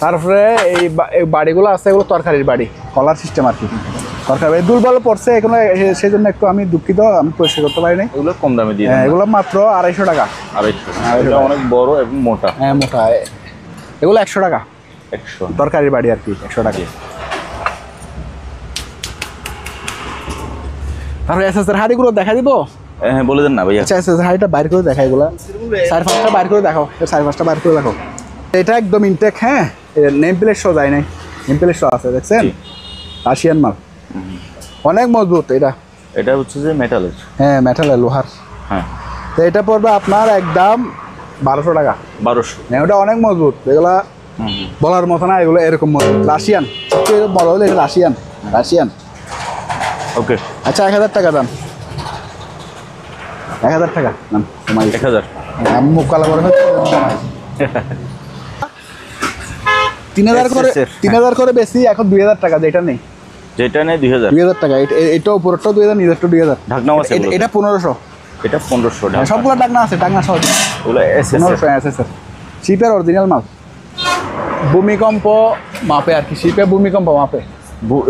তারপরে এই বাড়িগুলো আছে, এগুলো তরকারির বাড়ি, কলার সিস্টেম আর কি, তরকারি বাড়ি দুর্বল পড়ছে এগুলো, সেই জন্য একটু আমি দুঃখিত, আমি পরিষ্কার করতে পারি নাই। এগুলো কম দামে দিয়ে, এগুলো মাত্র 250 টাকা। 250। এটা অনেক বড় এবং মোটা। হ্যাঁ, মোটা। এগুলো 100 টাকা। 100 তরকারির বাড়ি আর কি, 100 টাকা। তারপরে এসএস এর হাড়িগুলো দেখা দিব। হ্যাঁ, বলে দেন না ভাইয়া। আচ্ছা, এসএস এর হাড়িটা বাইর করে দেখা, এগুলো 4-5টা বাইর করে দেখাও, 4-5টা বাইর করে দেখো। এটা একদম ইনটেক, হ্যাঁ, নেম প্লেট শো যায় নাই, নেম প্লেট শো আছে, দেখছেন, রাশিয়ান মাল, অনেক মজবুত এটা। এটা হচ্ছে যে মেটালের। হ্যাঁ, মেটালের, লোহার। হ্যাঁ, তো এটা পড়বে আপনার একদম 1200 টাকা। 1200। হ্যাঁ, ওটা অনেক মজবুত, এগুলা বলার মতো না, এগুলো এরকম মজবুত, রাশিয়ান। সবচেয়ে বড় হলে এটা রাশিয়ান। ওকে। আচ্ছা, 1000 টাকা দাম, 1000 টাকা দাম। 1000। আমি মুখ কালা করে 3000 করে, 3000 করে বেশি, এখন 2000 টাকা, যেটা নেই, যেটা নেই 2000। 2000 টাকা। এটা উপরটা 2000, নিচেরটা 2000। ঢাকনাও আছে? এটা 1500। এটা 1500 সবগুলো ডাকনা আছে, ডাকনা সহ ওগুলো এসএস। 1500 আছে স্যার, শিপের অরিজিনাল মাল, ভূমিকম্প মাপে আর কি, শিপে ভূমিকম্প মাপে,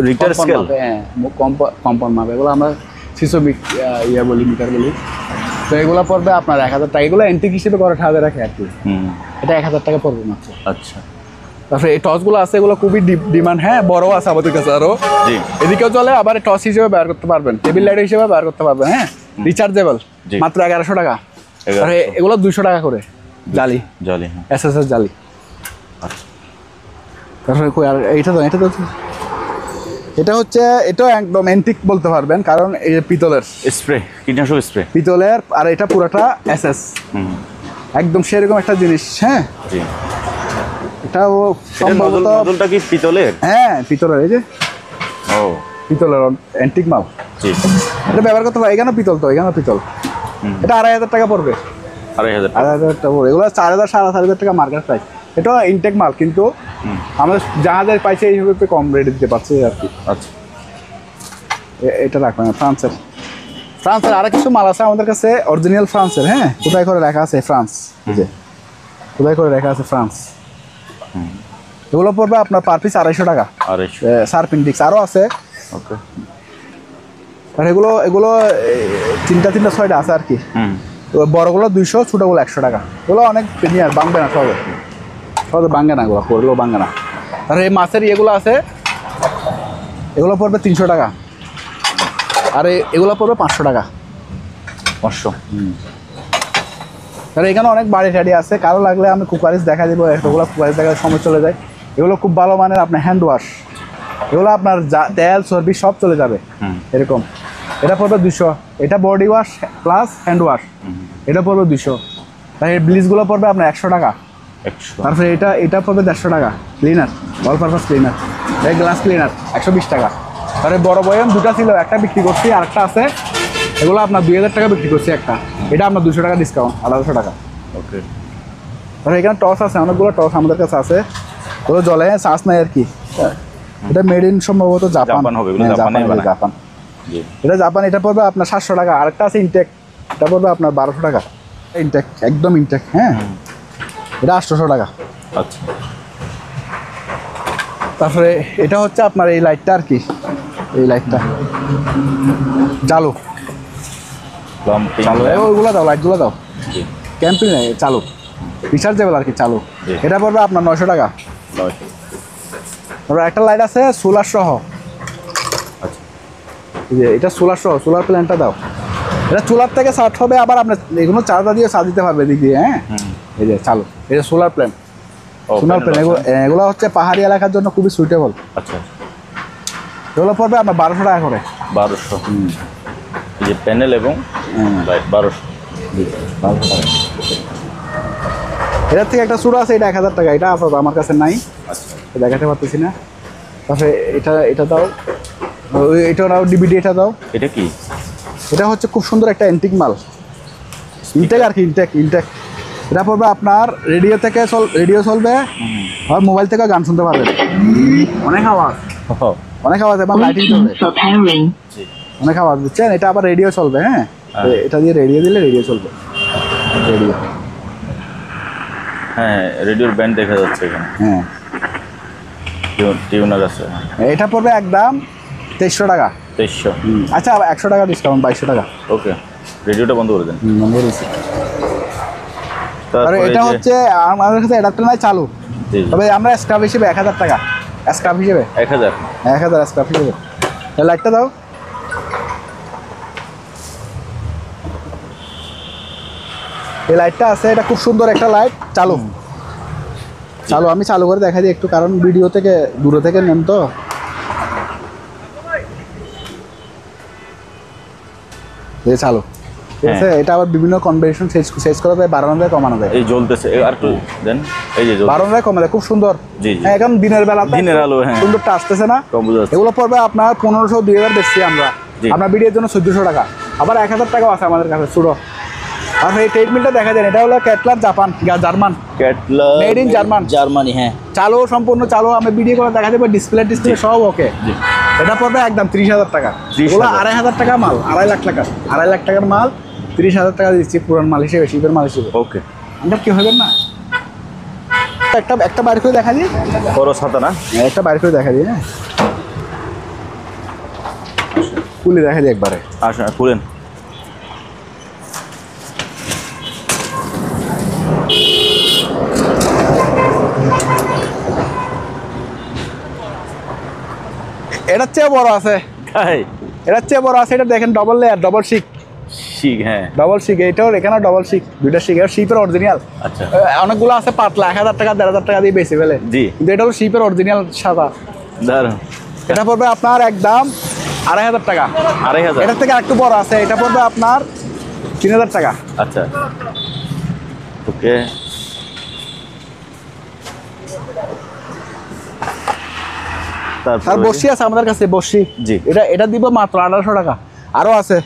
রিক্টার স্কেল। হ্যাঁ, কম্পন মাপে, এগুলো আমরা সিসমিক বলি, মিটার বলি। তো এগুলো পড়বে আপনার 1000 টাকা। এগুলো এন্টিক হিসেবে করে ঠাজে রাখে আর কি, এটা 1000 টাকা পড়বে মাত্র। আচ্ছা। তারপরে এই টসগুলো আছে, এগুলো খুবই ডিমান্ড, হ্যাঁ, বড় আছে আমাদের কাছে আরো, এদিকেও চলে, আবার টস হিসেবে ব্যবহার করতে পারবেন, টেবিল লাইট হিসেবে ব্যবহার করতে পারবেন, হ্ঁ, রিচার্জেবল, মাত্র 1100 টাকা। আর এগুলো 200 টাকা করে জালি, এসএসএস জালি। তারপরে কই আর এইটা তো, এটা হচ্ছে, এটাও একদম অ্যান্টিক বলতে পারবেন, কারণ এই যে পিতলের স্প্রে, কীটনাশক স্প্রে, পিতলের, আর এটা পুরোটা এসএস, একদম সেরকম একটা জিনিস, হ্যাঁ। এটাও সম্ভবত নজলটা কি পিতলের? হ্যাঁ, পিতলের, এই যে ও পিতলের অ্যান্টিক মাল, জি। এটা ব্যবহার করতে পারে, এখানে পিতল, তো এখানে পিতল। এটা 2500 টাকা পড়বে। 2500 টাকা পড়বে। এগুলো 4000 4500 টাকা মার্কেট প্রাইস। এটা ইনটেক মাল, কিন্তু আমাদের জাহাজের পাইছে এইভাবে কম রেটে দিতে পারছে আর কি। আচ্ছা, এটা রাখবেন ফ্রান্সের আরো কিছু মাল আছে আমাদের কাছে অরিজিনাল ফ্রান্সের। হ্যাঁ, কোথায় করে লেখা আছে ফ্রান্স, কোথায় করে লেখা আছে ফ্রান্স। এগুলো পড়বে আপনার পার পিস 250 টাকা। 250 সার্পিন্ডিক্স আরও আছে। ওকে, আর এগুলো তিনটা 6টা আছে আর কি। বড়গুলো 200, ছোটোগুলো 100 টাকা। এগুলো অনেক প্রিমিয়ার, বাংবে না সহজে বাঙ্গে না, এগুলো পড়লেও বাঙ্গে না। আর এই মাছের ইয়েগুলো আছে, এগুলো পড়বে 300 টাকা, আর এগুলো পড়বে 500 টাকা। 500। আর এখানে অনেক বাড়ি টাড়ি আছে, কারো লাগলে আমি কুকারিস দেখা দিব। এগুলো কুকারিস দেখালে সময় চলে যায়। এগুলো খুব ভালো মানের আপনার হ্যান্ড ওয়াশ, এগুলো আপনার তেল চর্বি সব চলে যাবে এরকম। এটা পড়বে 200। এটা body wash plus hand wash, এটা পড়বে 200। তাই ব্লিচগুলো পড়বে আপনার 100 টাকা। তারপরে এটা পড়বে 150 টাকা। ক্লিনার, অল পারপাস ক্লিনার, এই গ্লাস ক্লিনার 120 টাকা। তারপরে বড় বয়াম দুটা ছিল, একটা বিক্রি করছি, আরেকটা আছে, এগুলো আপনার 2000 টাকা বিক্রি করছি একটা। এটা আপনার 200 টাকা ডিসকাউন্ট, 250 টাকা। ওকে, তারপরে এখানে টস আছে, অনেকগুলো টস আমাদের কাছে আছে, ওগুলো জলে চার্জ নাই আর কি। এটা মেড ইন সম্ভবত জাপান হবে, জাপান। এটা জাপান, এটা পড়বে আপনার 700 টাকা। আরেকটা আছে ইনটেক, এটা পড়বে আপনার 1200 টাকা। ইনটেক, একদম ইনটেক। হ্যাঁ, এটা 800 টাকা। আচ্ছা, তারপরে এটা হচ্ছে আপনার এই লাইটটা আর কি, এই লাইটটা চালু, ওইগুলো দাও, লাইটগুলো দাও, ক্যাম্পিং নেই, চালু রিচার্জেবল আর কি, চালু। এটা পড়বে আপনার 900 টাকা। তারপর একটা লাইট আছে সোলার সহ, এটা সোলার সহ, সোলার প্ল্যানটা দাও। এটা চুলার থেকে চার্জ হবে, আবার আপনার এগুলো চার্জার দিয়ে চার্জ দিতে পারবে দিক দিয়ে। হ্যাঁ, এই যে চালু, এটা সোলার প্ল্যান। সোলার প্ল্যান এগুলো হচ্ছে পাহাড়ি এলাকার জন্য খুবই সুইটেবল। আচ্ছা, এগুলো পড়বে আপনার 1200 টাকা করে। 1200, এই যে প্যানেল এবং লাইট 1200 টাকা। এটার থেকে একটা চূড়া আছে, এটা 1000 টাকা। এটা আপাতত আমার কাছে নাই, দেখাতে পারতেছি না। তারপরে এটা দাও, এটা নাও, ডিভিডি এটা দাও। এটা কি? এটা হচ্ছে খুব সুন্দর একটা অ্যান্টিক মাল, ইনটেক আর কি, ইনটেক। এটা পড়বে আপনার রেডিও চলবে, আর মোবাইল থেকে গান শুনতে পারবেন। অনেক আওয়াজ এবং লাইটিং চলবে, অনেক আওয়াজ, বুঝছেন? এটা আবার রেডিও চলবে। হ্যাঁ, এটা দিয়ে রেডিও দিলে রেডিও চলবে। রেডিও, হ্যাঁ, রেডিওর ব্যান্ড দেখা যাচ্ছে এখানে। হ্যাঁ, টিউনার আছে। এটা পড়বে একদম 2300 টাকা। 2300। আচ্ছা, 100 টাকা ডিসকাউন্ট, 2200 টাকা। ওকে, রেডিওটা বন্ধ করে দেন। বন্ধ করেছি। আর এটা হচ্ছে আমাদের কাছে অ্যাডাপ্টার নাই, চালু। তবে আমরা স্ক্রাব হিসেবে 1000 টাকা, স্ক্রাব হিসেবে 1000 স্ক্রাব হিসেবে। লাইটটা দাও। এই লাইটটা আছে, এটা খুব সুন্দর একটা লাইট, চালু। আমি চালু করে দেখা দিই একটু, কারণ ভিডিও থেকে দূরে থেকে নেন তো। চালু, ঠিক আছে। এটা আবার বিভিন্ন কনভার্সন সেট করা যায়, বাড়ানো যায়, কমানো যায়। এই জ্বলতেছে, আর একটু দেন। এই যে বাড়ানো যায়, কমানো যায়, খুব সুন্দর। হ্যাঁ, এখন দিনের বেলা, দিনের আলো, হ্যাঁ, সুন্দরটা আসতেছে না। এগুলো পড়বে আপনার 1500, 2000 বেশি আমরা। আপনার ভিডিওর জন্য 1400 টাকা। আবার 1000 টাকাও আছে আমাদের কাছে ছোটো। আর এই ট্রিটমেন্টটা দেখা যায়, এটা হলো ক্যাটলার, জার্মান, মেড ইন জার্মানি। হ্যাঁ, চালু, সম্পূর্ণ চালু। আমি ভিডিও করে দেখা দেবো, ডিসপ্লে সব ওকে। এটা পড়বে একদম 30,000 টাকা। এগুলো 2500 টাকা মাল, 2.5 লাখ টাকা, 2.5 লাখ টাকার মাল 30,000 টাকা দিচ্ছি, পুরান মাল হিসেবে, শিপের মাল হিসেবে। ওকে, আমরা কি হবেন না। একটা বাইর করে দেখা দিই, খরচ হাতে না, একটা বাইর করে দেখা দিই। হ্যাঁ, খুলে দেখা দিই একবারে। আসুন, খুলেন। এটার চেয়ে বড় আছে, এটার চেয়ে বড় আছে। এটা দেখেন, ডবল লেয়ার, ডবল শিক। হ্যাঁ, ডবল শিক, এটাও এখানে ডবল শিক, দুইটা শিক। এটা শিপের অরিজিনাল। আচ্ছা, অনেকগুলো আছে পাতলা, 1000 টাকা, 1500 টাকা দিয়ে বেশি ফেলে। জি, কিন্তু এটা হলো শিপের অরিজিনাল সাদা। দারুন। এটা পড়বে আপনার একদম 2500 টাকা। 2500। এটার থেকে একটু বড় আছে, এটা পড়বে আপনার 3000 টাকা। আচ্ছা, ওকে। আর বসি আছে আমাদের কাছে, বসি। জি, এটা দিব মাত্র 1800 টাকা। আরও আছে।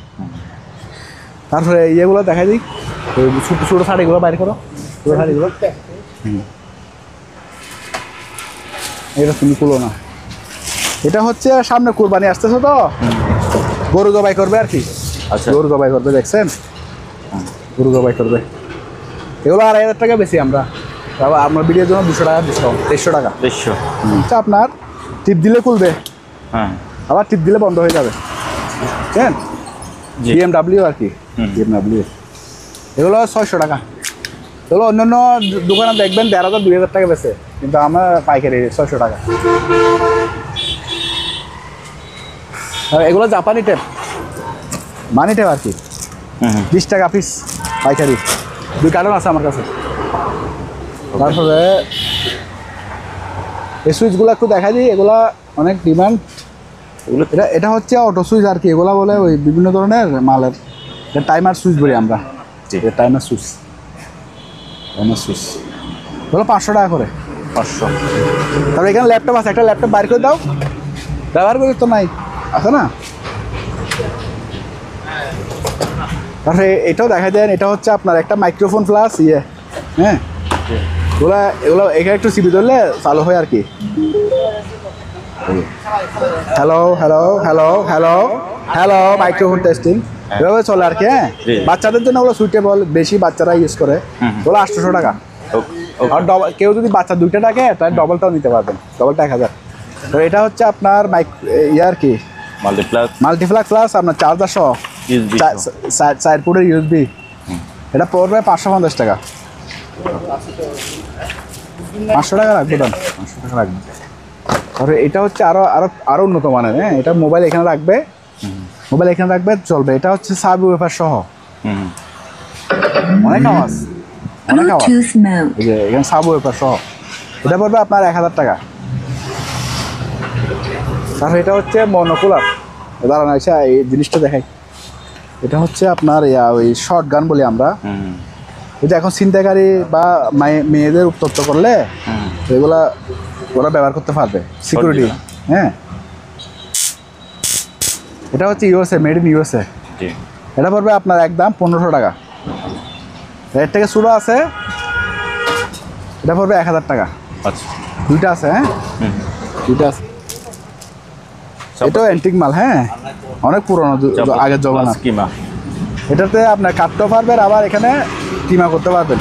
তারপরে ইয়েগুলো দেখাই দিই, ছোটো ছোটো শাড়িগুলো বাইর করো, ছোটো শাড়িগুলো। এটা তুমি খুলো না। এটা হচ্ছে সামনে কুরবানি আসতেছে তো, গরু জবাই করবে আর কি। আচ্ছা। গরু জবাই করবে, দেখছেন, গরু জবাই করবে। এগুলো 2,500 টাকা বেশি আমরা, তারপর আপনার ভিডিওর জন্য 200 টাকা ডিসকাউন্ট, 150 টাকা। 150। আচ্ছা, আপনার টিপ দিলে খুলবে, হ্যাঁ। আবার টিপ দিলে বন্ধ হয়ে যাবে, বুঝছেন। জি। BMW আর কি, BMW। এগুলো 600 টাকা। এগুলো অন্যান্য দোকানে দেখবেন 1,500 2,000 টাকা বেশি, কিন্তু আমার পাইকারি 600 টাকা। আর এগুলো জাপানি টেপ, মানি টেপ আর কি, 20 টাকা পিস পাইকারি। 2 কার্টন আছে আমার কাছে। তারপরে এই সুইচগুলো একটু দেখা দিই, এগুলা অনেক ডিমান্ড। এগুলো এটা হচ্ছে অটো সুইচ আর কি, এগুলা বলে ওই বিভিন্ন ধরনের মালের। এটা টাইমার সুইচ বলি আমরা। জি। টাইমার সুইচ, টাইমার সুইচ এগুলো 500 টাকা করে। 500। তারপরে এখানে ল্যাপটপ আছে, একটা ল্যাপটপ বাইর করে দাও, ব্যবহার করি তো নাই, আছে না। তারপরে এটাও দেখা দেন, এটা হচ্ছে আপনার একটা মাইক্রোফোন প্লাস ইয়ে, হ্যাঁ। এগুলো এখানে একটু সিবি ধরলে চালু হয় আর কি। Hello hello hello hello hello, microphone testing এভাবে চলে আর কি। হ্যাঁ, বাচ্চাদের জন্য ওগুলো সুইটেবল, বেশি বাচ্চারা ইউজ করে। ওগুলো 800 টাকা। আর কেউ যদি বাচ্চা 2টা থাকে তাহলে ডবলটাও নিতে পারবেন, ডবলটা 1000। তো এটা হচ্ছে আপনার ইয়ে আর কি, মাল্টিপ্লাক প্লাস আপনার চার্জার সহ, 4 পোর্টের USB। এটা পড়বে 550 টাকা। 500 টাকা রাখবো, দাম 500 টাকা রাখবো। আর এটা হচ্ছে আরো উন্নত মানের। হ্যাঁ, এটা মোবাইল এখানে রাখবে, মোবাইল এখানে রাখবে চলবে। এটা হচ্ছে সাব ওয়েফার সহ, অনেক আওয়াজ, অনেক আওয়াজ। এই যে এখানে সাব ওয়েফার সহ, এটা পড়বে আপনার 1000 টাকা। তারপর এটা হচ্ছে মনোকুলার। দাঁড়ানো আছে, এই জিনিসটা দেখাই। এটা হচ্ছে আপনার ওই শর্ট গান বলি আমরা। এটা এখন ছিনতাইকারী বা মেয়েদের উত্তপ্ত করলে এগুলা ওরা ব্যবহার করতে পারবে, সিকিউরিটি। হ্যাঁ, এটা হচ্ছে USA, মেড ইন USA। এটা পড়বে আপনার একদম 1500 টাকা। এর থেকে শুরু আছে, এটা পড়বে 1000 টাকা। আচ্ছা, 2টা আছে। হ্যাঁ, 2টা আছে। এটাও অ্যান্টিক মাল। হ্যাঁ, অনেক পুরোনো, আগের জমানা। এটাতে আপনার কাটতেও পারবেন, আবার এখানে কিমা করতে পারবেন।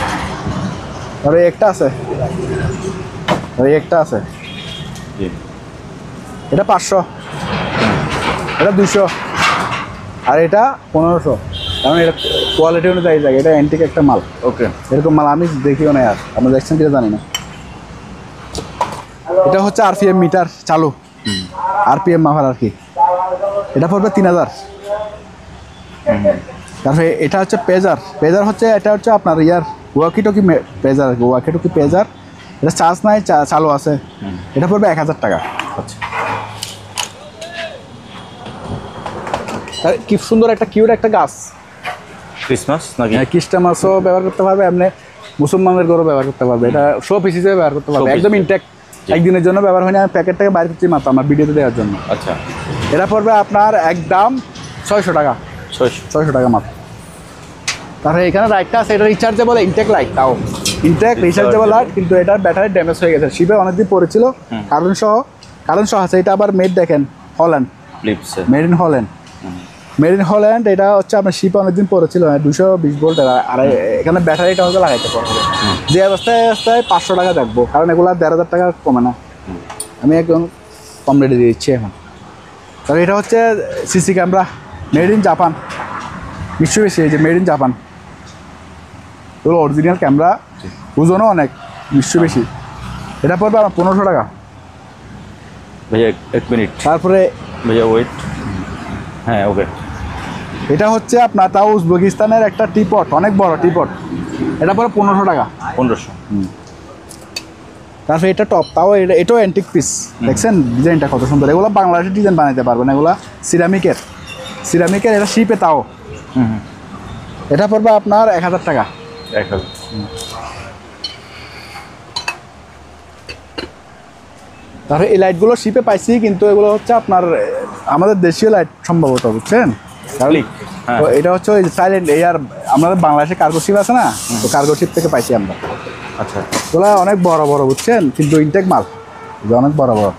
আর একটা আছে, একটা আছে, এটা 500, এটা 200, আর এটা 1500। কারণ এটা কোয়ালিটি অনুযায়ী যায়, এটা অ্যান্টিক একটা মাল। ওকে, এরকম মাল আমি দেখিও না, আর আপনারা দেখছেন কিনা জানি না। এটা হচ্ছে RPM মিটার চালু, RPM মাপার আর কি। এটা পড়বে 3000। তারপরে এটা হচ্ছে পেজার হচ্ছে, এটা হচ্ছে আপনার ওয়াকিটকি পেজার আর কি, ওয়াকিটকি পেজার। এটা চার্জ নাই, চালু আছে। এটা পড়বে 1000 টাকা। আচ্ছা, কি সুন্দর একটা কিউট একটা গাছ, ক্রিসমাস নাকি? ক্রিস্টামাসও ব্যবহার করতে পারবে, এমনি মুসলমানদের ঘরও ব্যবহার করতে পারবে। এটা শো পিস হিসেবে ব্যবহার করতে পারবে, একদম ইনটেক। একদিনের জন্য ব্যবহার হয়নি, আমি প্যাকেট থেকে বাইরে করছি মাত্র আমার ভিডিওতে দেওয়ার জন্য। আচ্ছা, এটা পড়বে আপনার একদম 600 টাকা। 600 টাকা মাত্র। তারপরে এখানে লাইটটা আছে, এটা রিচার্জেবল ইনটেক লাইট, তাও ইনটেক রিচার্জেবল লাইট, কিন্তু এটার ব্যাটারি ড্যামেজ হয়ে গেছে, শিপে অনেকদিন পড়েছিল। কারণ সহ আছে। এটা আবার মেড দেখেন, Holland, made in Holland, made in Holland. এটা হচ্ছে আপনার শিপে অনেকদিন পড়েছিল, 220 ভোল্ট। আর এখানে ব্যাটারিটা হচ্ছে লাগাইতে পারবে। যে অবস্থায় 500 টাকা দেখবো, কারণ এগুলো 1500 টাকা কমে না। আমি একদম কম রেটে দিয়ে দিচ্ছি এখন। তবে এটা হচ্ছে CC camera, made in Japan, নিশ্চয়ই বেশি। এই যে মেড ইন জাপান, এগুলো অরিজিনাল ক্যামেরা, ওজনও অনেক, নিশ্চয়ই বেশি। এটা পড়বে আমার 1500 টাকা। ভাইয়া 1 মিনিট, তারপরে ভাইয়া ওয়েট। হ্যাঁ, ওকে। এটা হচ্ছে আপনার তাও উজবেকিস্তানের একটা টিপট, অনেক বড় টিপট। এটা পরে 1500 টাকা। 1500। তারপরে এটা টপ, তাও এটাও অ্যান্টিক পিস। দেখছেন ডিজাইনটা কত সুন্দর। এগুলো বাংলাদেশের ডিজাইন বানাইতে পারবেন, এগুলো সিরামিকের। এটা শিপে, তাও এটা পড়বে আপনার 1000 টাকা। 1000। তারপরে এই লাইটগুলো শিপে পাইছি, কিন্তু এগুলো হচ্ছে আপনার আমাদের দেশীয় লাইট সম্ভবত, বুঝছেন। তো এটা হচ্ছে ওই সাইলেন্ট এয়ার, আমাদের বাংলাদেশে কার্গো শিপ আছে না, তো কার্গো শিপ থেকে পাইছি আমরা। আচ্ছা, ওগুলো অনেক বড় বড়, বুঝছেন, কিন্তু ইনটেক মাল। যে অনেক বড় বড়।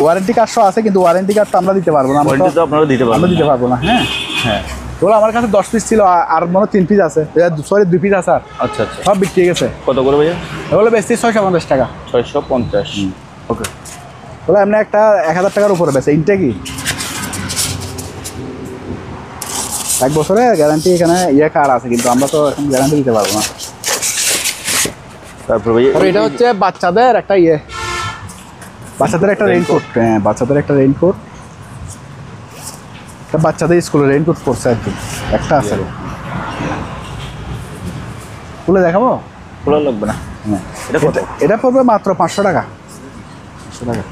ওয়ারেন্টি কার্ড সহ আছে, কিন্তু ওয়ারেন্টি কার্ড তো আমরা দিতে পারবো না, ওয়ারেন্টি তো আপনারা দিতে আমরা পারবেন দিতে পারবো না। হ্যাঁ হ্যাঁ ওগুলো আমার কাছে 10 পিস ছিল, আর মনে 3 পিস আছে, সরি 2 পিস আছে, আর আচ্ছা আচ্ছা সব বিক্রি হয়ে গেছে। কত করে ভাইয়া? এগুলো বেশি 650 টাকা। 650 ওকে। ওগুলো এমনি একটা 1000 টাকার উপরে বেশি। ইনটেকই 1 বছরের গ্যারান্টি এখানে কার্ড আছে, কিন্তু আমরা তো এখন গ্যারান্টি দিতে পারবো না। তারপর ভাইয়া আর এটা হচ্ছে বাচ্চাদের একটা বাচ্চাদের একটা রেইনকোট। হ্যাঁ বাচ্চাদের একটা রেইনকোট, বাচ্চাদের স্কুলে রেইনকোট পড়ছে আর কি, একটা আছে। খুলে দেখাবো? খোলা লাগবে না। হ্যাঁ এটা কত? এটা পড়বে মাত্র 500 টাকা। 500 টাকা।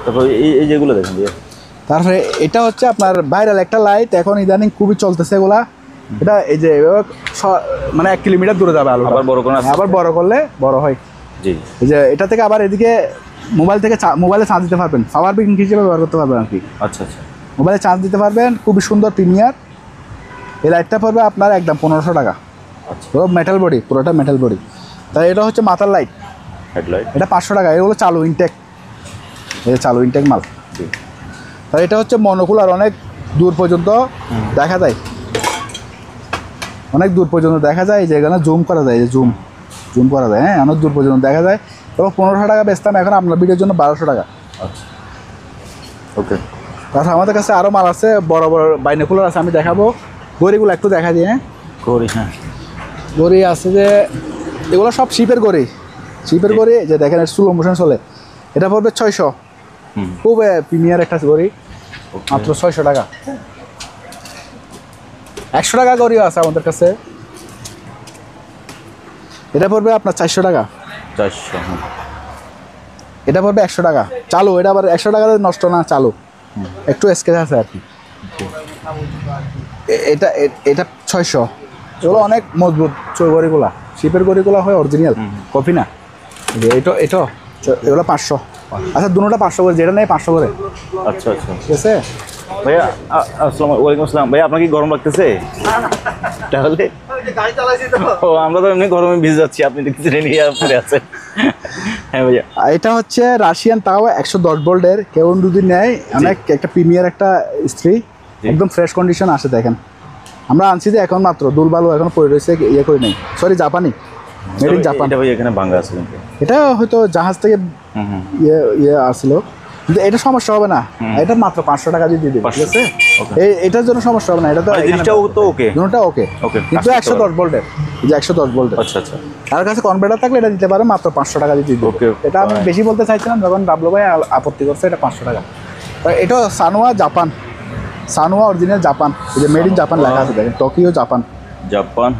তারপর এই যেগুলো দেখেন ভাইয়া, তারপরে এটা হচ্ছে আপনার ভাইরাল একটা লাইট, এখন ইদানিং খুবই চলতেছে এগুলা। এটা এই যে মানে 1 কিলোমিটার দূরে যাবে আলো, আবার বড় করে আবার বড় করলে বড় হয়। জি এই যে এটা থেকে আবার এদিকে মোবাইলে চার্জ দিতে পারবেন, পাওয়ার ব্যাংক হিসেবে ব্যবহার করতে পারবেন আর কি। আচ্ছা আচ্ছা মোবাইলে চার্জ দিতে পারবেন, খুবই সুন্দর প্রিমিয়ার। এই লাইটটা পড়বে আপনার একদম 1500 টাকা। আচ্ছা পুরো মেটাল বডি, পুরোটা মেটাল বডি। তাই এটা হচ্ছে মাথার লাইট, হেডলাইট এটা 500 টাকা। এগুলো চালু ইনটেক, এটা চালু ইনটেক মাল। জি তাই এটা হচ্ছে মনোকুলার, অনেক দূর পর্যন্ত দেখা যায়, অনেক দূর পর্যন্ত দেখা যায়। যে এখানে জুম করা যায়, যে জুম করা যায়। হ্যাঁ অনেক দূর পর্যন্ত দেখা যায়। এবং 1500 টাকা বেচতাম, এখন আপনার ভিডিওর জন্য 1200 টাকা। আচ্ছা ওকে। তাছাড়া আমাদের কাছে আরও মাল আছে, বড় বড় বাইনোকুলার আছে, আমি দেখাবো। গড়িগুলো একটু দেখা দিই। হ্যাঁ করি হ্যাঁ গড়ি আছে, যে এগুলো সব শিপের গড়ি, যে দেখেন স্লো মোশন চলে। এটা পড়বে 600, খুব প্রিমিয়ার একটা গড়ি, মাত্র 600 টাকা। 100 টাকা গড়িও আছে আমাদের কাছে, এটা পড়বে আপনার 400 টাকা। 400 এটা পড়বে 100 টাকা চালু। এটা আবার 100 টাকা নষ্ট না, চালু, একটু স্কেচ আছে আর কি। এটা এটা 600। এগুলো অনেক মজবুত গড়িগুলা, শিপের গড়িগুলা হয় অরিজিনাল, কপি না। এটা এগুলো 500। আচ্ছা দুটোটা 500 করে, যেটা নেই 500 করে। আচ্ছা আচ্ছা ঠিক আছে ভাইয়া। ওয়ালাইকুম আসসালাম ভাইয়া, আপনার কি গরম লাগতেছে? তাহলে ও আমরা তো এমনি গরমে ভিজে যাচ্ছি, আপনি দেখতেছেন নিয়ে পরে আছেন। হ্যাঁ ভাইয়া এটা হচ্ছে রাশিয়ান, তাও 110 ভোল্টের। কেউ যদি নেয়, অনেক একটা প্রিমিয়ার একটা ইস্ত্রি, একদম ফ্রেশ কন্ডিশন আসে। দেখেন আমরা আনছি যে এখন মাত্র দুলবালু এখন পড়ে রয়েছে, ইয়ে করে নেই, সরি জাপানি, মেড ইন জাপান। এটা ভাই এখানে ভাঙা আছে কিন্তু, এটা হয়তো জাহাজ থেকে ইয়ে আসছিল, কিন্তু এটা সমস্যা হবে না। এটা মাত্র 500 টাকা দিয়ে দিবে, ঠিক আছে? এটার জন্য সমস্যা হবে না। এটা তো জিনিসটাও তো ওকে, দুটোটা ওকে, কিন্তু 110 ভোল্টের, যে 110 ভোল্টের। আচ্ছা আচ্ছা। তার কাছে কনভার্টার থাকলে এটা দিতে পারে মাত্র 500 টাকা দিয়ে দিবে। ওকে এটা আমি বেশি বলতে চাইছিলাম, যখন ডাবলু ভাই আপত্তি করছে, এটা 500 টাকা। এটা সানোয়া জাপান, সানোয়া অরিজিনাল জাপান, এই যে মেড ইন জাপান লেখা আছে, দেখেন টোকিও জাপান।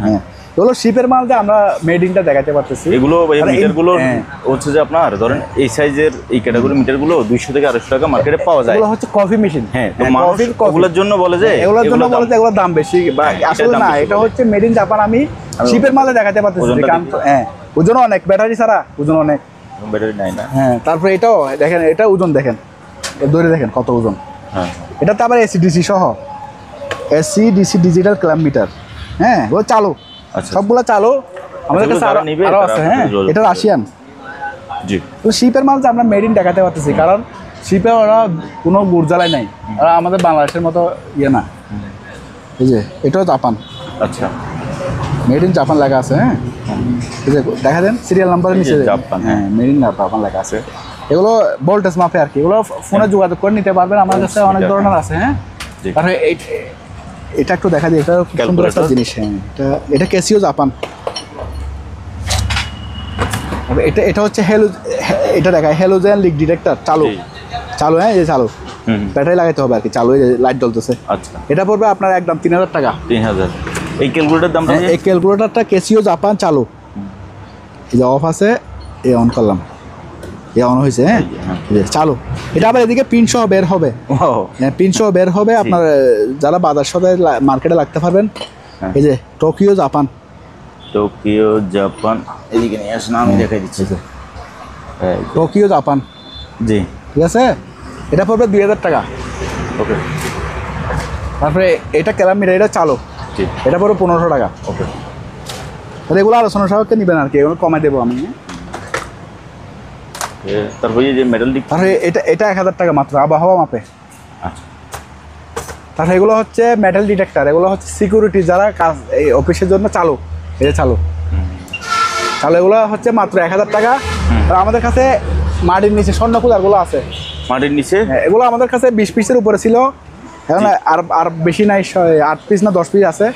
হ্যাঁ এগুলো শিপের মাল, যে আমরা মেড ইনটা দেখাতে পারতেছি। এগুলো মিটারগুলো হচ্ছে যে আপনার ধরেন এই সাইজের এই ক্যাটাগরি মিটারগুলো 200 থেকে 250 টাকা মার্কেটে পাওয়া যায়। এগুলো হচ্ছে কফি মেশিন। হ্যাঁ তো মানুষ ওগুলোর জন্য বলে যে এগুলোর দাম বেশি, আসলে না, এটা হচ্ছে মেড ইন জাপান। আমি শিপের মালে দেখাতে পারতেছি, হ্যাঁ ওজন অনেক, ব্যাটারি ছাড়া ওজন অনেক, ব্যাটারি নাই না। হ্যাঁ তারপরে এটাও দেখেন, এটা ওজন দেখেন, ধরে দেখেন কত ওজন। হ্যাঁ এটাতে আবার এসিডিসি সহ, এসিডিসি ডিজিটাল ক্ল্যাম্প মিটার। হ্যাঁ ওগুলো চালু, সবগুলো চালু আমাদের কাছে আরো আছে। হ্যাঁ এটা রাশিয়ান। জি তো শিপের মাল যে আমরা মেড ইন দেখাতে পারতেছি, কারণ শিপে ওরা কোনো গুড়-জ্বালাই নাই, ওরা আমাদের বাংলাদেশের মতো ইয়ে না। এই যে এটাও জাপান। আচ্ছা মেড ইন জাপান লেখা আছে। হ্যাঁ এই যে দেখা দেন সিরিয়াল নাম্বারের নিচে জাপান, হ্যাঁ মেড ইন জাপান লেখা আছে। এগুলো ভোল্টেজ মাপে আর কি, এগুলো ফোনে যোগাযোগ করে নিতে পারবেন, আমার কাছে অনেক ধরনের আছে। হ্যাঁ তারপরে এটা একটু দেখা দিই, এটা খুব সুন্দর একটা জিনিস। হ্যাঁ এটা ক্যাসিও জাপান। এটা হচ্ছে এটা দেখায় হ্যালোজেন লিক ডিটেক্টর, চালু। হ্যাঁ এই যে চালু, ব্যাটারি লাগাইতে হবে আর কি, চালু, এই যে লাইট জ্বলতেছে। আচ্ছা এটা পড়বে আপনার একদম 3000 টাকা। 3000। এই ক্যালকুলেটর দামটা? এই ক্যালকুলেটরটা ক্যাসিও জাপান, চালু। এই যে অফ আছে, এই অন করলাম, এই অন হয়েছে। হ্যাঁ চালু। এটা আবার এদিকে পিন সহ বের হবে, পিন সহ বের হবে। আপনার যারা বাজার সদায় মার্কেটে লাগতে পারবেন। এই যে টোকিও জাপান, এদিকে নিয়ে আসেন, আমি দেখাই দিচ্ছি। টোকিও জাপান, জি ঠিক আছে। এটা পড়বে 2000 টাকা। ওকে। তারপরে এটা ক্যালাম মিটার, এটা চালু, এটা পড়বে 1500 টাকা। ওকে। তাহলে এগুলো আলোচনা সাপেক্ষে নেবেন আর কি, এগুলো কমাই দেবো আমি। ওকে, তারপরে এই যে মেটাল ডিক। তারপরে এটা 1000 টাকা মাত্র, আবহাওয়া মাপে। আচ্ছা, তারপরে এগুলো হচ্ছে মেটাল ডিটেক্টর, এগুলো হচ্ছে সিকিউরিটি যারা কাজ এই অফিসের জন্য চালু, এই যে চালু এগুলো হচ্ছে মাত্র 1000 টাকা। আর আমাদের কাছে মাটির নিচে স্বর্ণ কুলারগুলো আছে, মাটির নিচে এগুলো আমাদের কাছে 20 পিসের উপরে ছিল, এখন আর বেশি নাই, 8 পিস না 10 পিস আছে,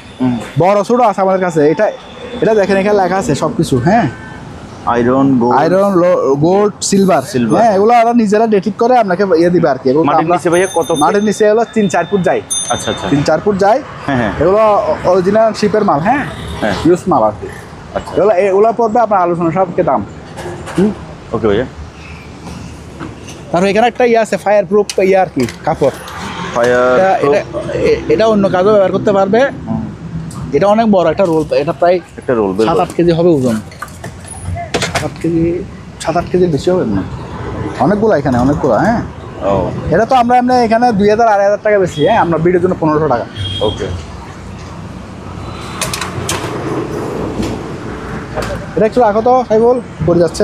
বড় ছোট আছে আমাদের কাছে। এটা দেখেন এখানে লেখা আছে সব কিছু, হ্যাঁ, আয়রন গোল্ড সিলভার, হ্যাঁ, এগুলো ওরা নিজেরা ডেটিক করে আপনাকে ইয়ে দিবে আর কি। মাটির নিচে ভাইয়া কত? মাটির নিচে হলো 3-4 ফুট যায়। আচ্ছা আচ্ছা, 3-4 ফুট যায়। হ্যাঁ, এগুলো অরিজিনাল শিপের মাল, হ্যাঁ, ইউজ মাল আর কি। আচ্ছা, এগুলো পড়বে আপনার আলোচনা সবকে দাম। ওকে ভাইয়া। তারপর এখানে একটা ইয়ে আছে ফায়ার প্রুফ ইয়ে আর কি, কাপড়। এটা অন্য কাজও ব্যবহার করতে পারবে। এটা অনেক বড় একটা রোল, এটা প্রায় একটা রোল 7-8 কেজি হবে ওজন, 7-8 কেজির বেশি হবে না, অনেকগুলো এখানে, অনেকগুলো। হ্যাঁ, এটা তো আমরা এমনি এখানে 2000-2500 টাকা বেশি, হ্যাঁ, আমরা বিডের জন্য 1500 টাকা। ওকে, এটা একটু রাখো তো, সাইবল পড়ে যাচ্ছে।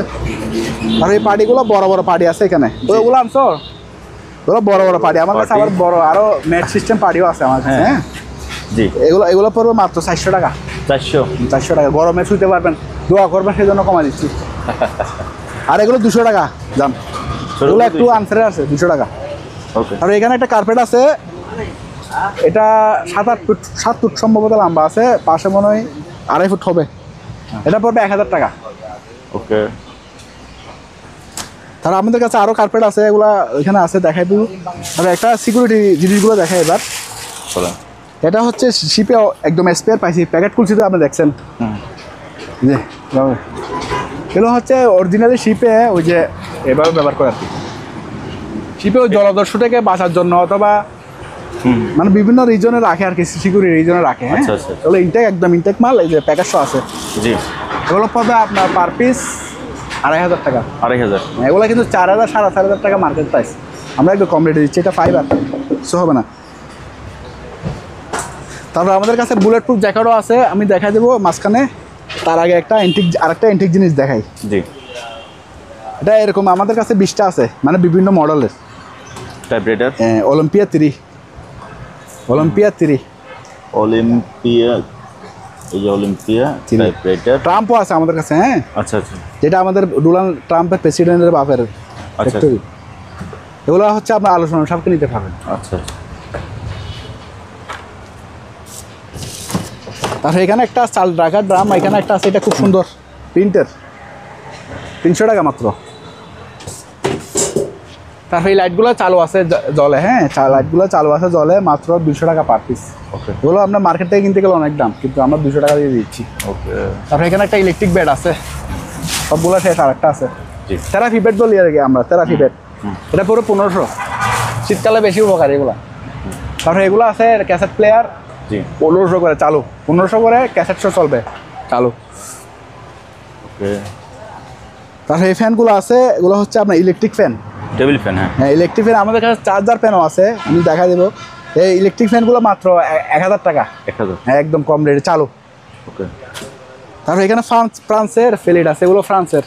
আর এই পার্টিগুলো বড় বড় পার্টি আছে এখানে, ওগুলো আনছো, ওগুলো বড় বড় পার্টি। আমার কাছে আবার বড় আরো ম্যাট সিস্টেম পার্টিও আছে আমার কাছে, হ্যাঁ জি। এগুলো পড়বে মাত্র 400 টাকা। 400 টাকা, গরমে শুইতে পারবেন, দোয়া করবেন সেই জন্য কমা দিচ্ছি। আর এগুলো 200 টাকা দাম, এগুলো একটু আনসারে আছে, 200 টাকা। ওকে, আর এখানে একটা কার্পেট আছে, এটা 7 ফুট সম্ভবত লম্বা আছে, পাশে মনে হয় 2.5 ফুট হবে, এটা পড়বে 1000 টাকা। ওকে, তার আমাদের কাছে আরও কার্পেট আছে, এগুলা এখানে আছে, দেখাই দিই। আর একটা সিকিউরিটি জিনিসগুলো দেখাই এবার। এটা হচ্ছে শিপে একদম স্পেয়ার পাইছি, প্যাকেট খুলছি তো আপনি দেখছেন, যে এগুলো হচ্ছে অরিজিনালি শিপে ওই যে এভাবে ব্যবহার করে আর কি, শিপে ওই জলদস্যু থেকে বাঁচার জন্য অথবা মানে বিভিন্ন রিজনে রাখে আর কি, সিকিউরিটি রিজনে রাখে। হ্যাঁ, এগুলো ইনটেক, একদম ইনটেক মাল, এই যে প্যাকেট আছে জি। এগুলো পাবে আপনার পার পিস 2500 টাকা। 2500, এগুলো কিন্তু 4000-4500 টাকা মার্কেট প্রাইস, আমরা একটু কম রেটে দিচ্ছি, এটা ফাইবার সো হবে না। তারপর আমাদের কাছে বুলেট প্রুফ জ্যাকেটও আছে, আমি দেখা দেবো মাঝখানে। তার আগে আরেকটা এন্টিক জিনিস দেখাই। জি, এটা এরকম আমাদের কাছে 20টা আছে, মানে বিভিন্ন মডেলের টাইপরাইটার। অলিম্পিয়া 3, এই যে অলিম্পিয়া টাইপরাইটার। ট্রাম্পও আছে আমাদের কাছে, হ্যাঁ। আচ্ছা আচ্ছা, যেটা আমাদের ডোনাল্ড ট্রাম্পের প্রেসিডেন্টের বাপের ফ্যাক্টরি। এগুলো হচ্ছে আপনার আলোচনা সবকে নিতে পারবেন। আচ্ছা, তারপরে এখানে একটা চাল রাখার ড্রাম, এখানে একটা আছে, এটা খুব সুন্দর প্রিন্টের, 300 টাকা মাত্র। তারপরে এই লাইটগুলো চালু আছে জলে, হ্যাঁ, লাইটগুলো চালু আছে জলে, মাত্র 200 টাকা পার পিস। ওকে, এগুলো আপনার মার্কেট থেকে কিনতে গেলে অনেক দাম, কিন্তু আমরা 200 টাকা দিয়ে দিচ্ছি। ওকে, তারপরে এখানে একটা ইলেকট্রিক বেড আছে, সবগুলো শেষ, আর একটা আছে থেরাপি বেড বলি আর কি আমরা, থেরাপি বেড। এটা পুরো 1500, শীতকালে বেশি উপকার এগুলো। তারপরে এগুলো আছে ক্যাসেট প্লেয়ার, 1500 করে চালু, 1500 করে ক্যাসেট শো চলবে চালু। ওকে, তারপরে এই ফ্যানগুলো আছে, এগুলো হচ্ছে আপনার ইলেকট্রিক ফ্যান, টেবিল ফ্যান। হ্যাঁ, ইলেকট্রিক ফ্যান। আমাদের কাছে চার্জার ফ্যানও আছে, আমি দেখা দেবো। এই ইলেকট্রিক ফ্যানগুলো মাত্র 1000 টাকা, 1000, হ্যাঁ, একদম কম রেটে চালু। ওকে, তারপরে এখানে ফ্রান্সের ফ্লেট আছে, এগুলো ফ্রান্সের,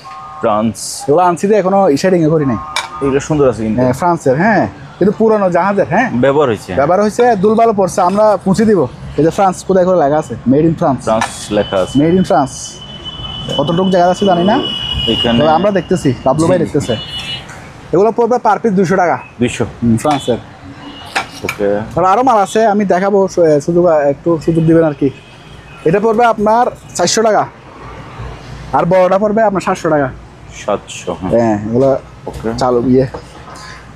এগুলো আনছি তো এখনো ইশারিং করে নাই। এগুলো সুন্দর আছে কিন্তু, হ্যাঁ, ফ্রান্সের, হ্যাঁ, কিন্তু পুরনো জাহাজের, হ্যাঁ, ব্যবহার হয়েছে, দুলবালো পড়ছে, আমরা পৌঁছে দিব। এই যে ফ্রান্স কোথায় করে লেখা আছে, মেড ইন ফ্রান্স লেখা আছে, মেড ইন ফ্রান্স। কতটুকু জায়গা আছে জানি না, এখানে আমরা দেখতেছি, বাবলু ভাই দেখতেছে। এগুলো পড়বে পার পিস 200 টাকা, 200 ফ্রান্সের। ওকে, আরও মাল আছে, আমি দেখাবো, একটু সুযোগ দিবেন আর কি। এটা পড়বে আপনার 400 টাকা, আর বড়টা পড়বে আপনার 700 টাকা। 700, হ্যাঁ, এগুলো চালু ইয়ে।